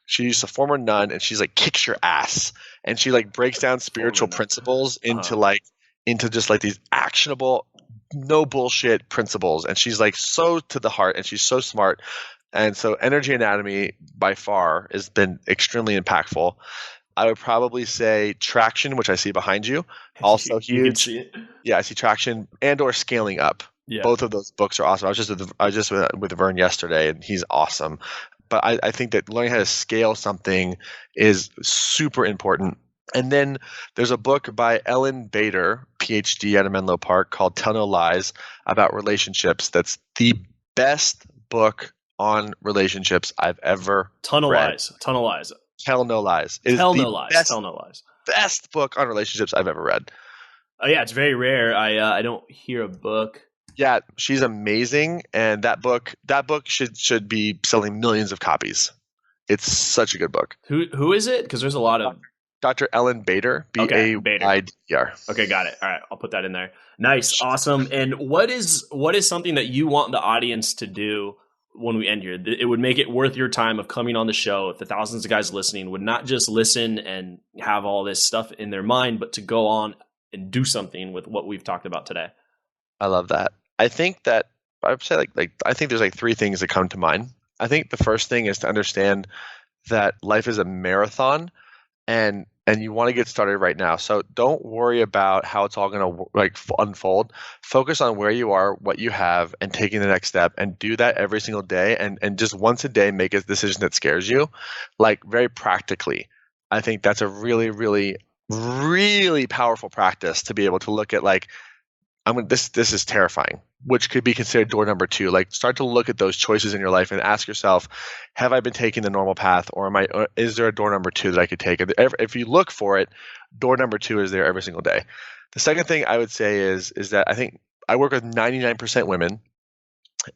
she's a former nun, and she's like kicks your ass. And she like breaks down spiritual principles into just like these actionable, no bullshit principles. And she's like so to the heart, and she's so smart. And so Energy Anatomy by far has been extremely impactful. I would probably say Traction, which I see behind you, also huge. You can see it. Yeah, I see Traction or Scaling Up. Yeah. Both of those books are awesome. I was just with Vern yesterday, and he's awesome. But I think that learning how to scale something is super important. And then there's a book by Ellen Bader, PhD out of Menlo Park, called Tell No Lies, about relationships. That's the best book on relationships I've ever read. Tell No Lies. Tell No Lies. Tell No Lies. Best book on relationships I've ever read. Oh yeah, it's very rare. I don't hear a book. Yeah, she's amazing, and that book should be selling millions of copies. It's such a good book. Who is it? Because there's a lot of Dr. Ellen Bader, B-A-Y-D-E-R. Okay, got it. All right, I'll put that in there. Nice, awesome. And what is something that you want the audience to do when we end here? It would make it worth your time of coming on the show if the thousands of guys listening would not just listen and have all this stuff in their mind, but to go on and do something with what we've talked about today. I love that. I think that I would say I think there's like three things that come to mind. I think the first thing is to understand that life is a marathon, and you want to get started right now. So don't worry about how it's all going to unfold. Focus on where you are, what you have, and taking the next step, and do that every single day. And just once a day, make a decision that scares you, like very practically. I think that's a really, really, really powerful practice to be able to look at this is terrifying, which could be considered door number 2. Like, start to look at those choices in your life and ask yourself, have I been taking the normal path, or is there a door number 2 that I could take? And if you look for it, door number 2 is there every single day. The second thing I would say is that I think I work with 99% women,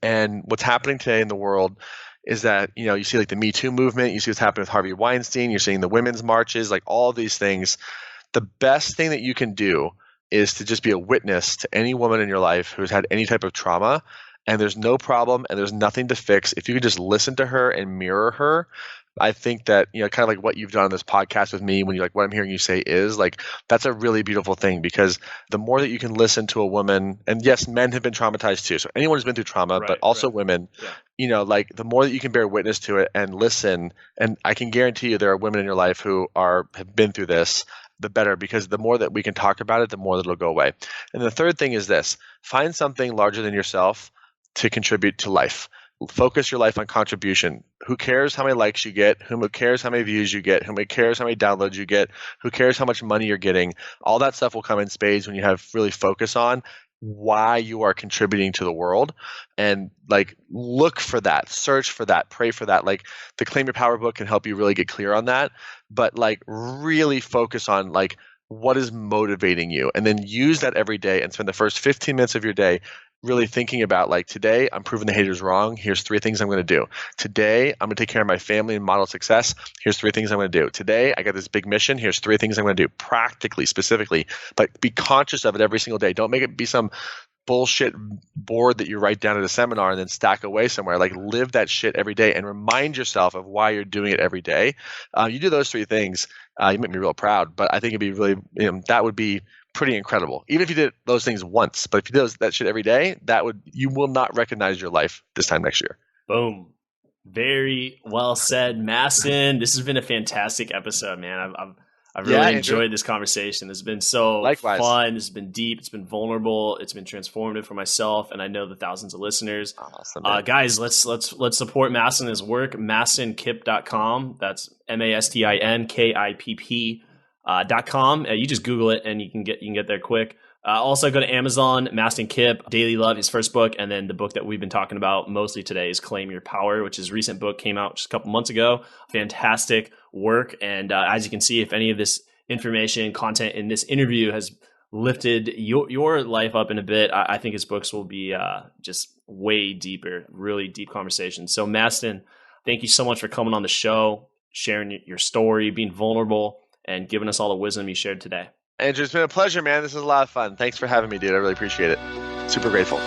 and what's happening today in the world is that, you see like the Me Too movement, you see what's happening with Harvey Weinstein, you're seeing the women's marches, like all of these things. The best thing that you can do is to just be a witness to any woman in your life who's had any type of trauma, and there's no problem and there's nothing to fix. If you could just listen to her and mirror her, I think that, kind of like what you've done on this podcast with me, when you're like, what I'm hearing you say is like, that's a really beautiful thing, because the more that you can listen to a woman, and yes, men have been traumatized too. So anyone who's been through trauma, but also women, like the more that you can bear witness to it and listen, and I can guarantee you there are women in your life who have been through this, the better, because the more that we can talk about it, the more that it'll go away. And the third thing is this: find something larger than yourself to contribute to life. Focus your life on contribution. Who cares how many likes you get? Who cares how many views you get? Who cares how many downloads you get? Who cares how much money you're getting? All that stuff will come in spades when you have really focus on why you are contributing to the world, and like look for that, search for that, pray for that. Like the Claim Your Power book can help you really get clear on that, but like really focus on like what is motivating you, and then use that every day and spend the first 15 minutes of your day really thinking about, like, today I'm proving the haters wrong. Here's 3 things I'm going to do. Today I'm going to take care of my family and model success. Here's 3 things I'm going to do. Today I got this big mission. Here's 3 things I'm going to do, practically, specifically, but be conscious of it every single day. Don't make it be some bullshit board that you write down at a seminar and then stack away somewhere. Like, live that shit every day and remind yourself of why you're doing it every day. You do those 3 things, you make me real proud, but I think it'd be really, that would be pretty incredible. Even if you did those things once, but if you did that shit every day, you will not recognize your life this time next year. Boom. Very well said, Mastin. This has been a fantastic episode, man. I've really enjoyed this conversation. This has been so fun. This has been deep. It's been vulnerable. It's been transformative for myself, and I know the thousands of listeners. Awesome, guys, let's support Mastin and his work. MastinKipp.com. That's MastinKipp.com. You just Google it and you can get there quick. Also go to Amazon, Mastin Kipp, Daily Love, his first book, and then the book that we've been talking about mostly today is Claim Your Power, which is a recent book, came out just a couple months ago. Fantastic work. And as you can see, if any of this information, content in this interview has lifted your life up in a bit, I think his books will be just way deeper, really deep conversations. So Mastin, thank you so much for coming on the show, sharing your story, being vulnerable, and giving us all the wisdom you shared today. Andrew, it's been a pleasure, man. This is a lot of fun. Thanks for having me, dude. I really appreciate it. Super grateful.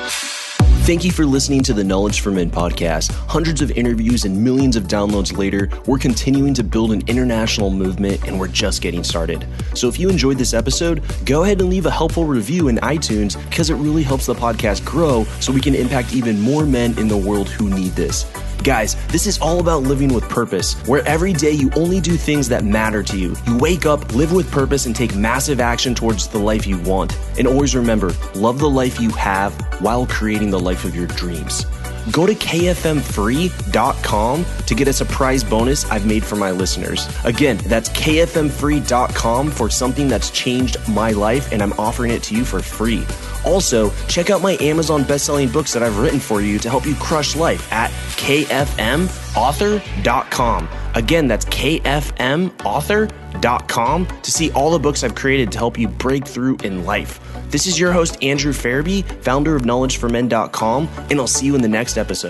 Thank you for listening to the Knowledge for Men podcast. Hundreds of interviews and millions of downloads later, we're continuing to build an international movement, and we're just getting started. So if you enjoyed this episode, go ahead and leave a helpful review in iTunes, because it really helps the podcast grow so we can impact even more men in the world who need this. Guys, this is all about living with purpose, where every day you only do things that matter to you. You wake up, live with purpose, and take massive action towards the life you want. And always remember, love the life you have while creating the life of your dreams. Go to kfmfree.com to get a surprise bonus I've made for my listeners. Again, that's kfmfree.com for something that's changed my life, and I'm offering it to you for free. Also, check out my Amazon best-selling books that I've written for you to help you crush life at kfmauthor.com. Again, that's kfmauthor.com to see all the books I've created to help you break through in life. This is your host, Andrew Farabee, founder of knowledgeformen.com, and I'll see you in the next episode.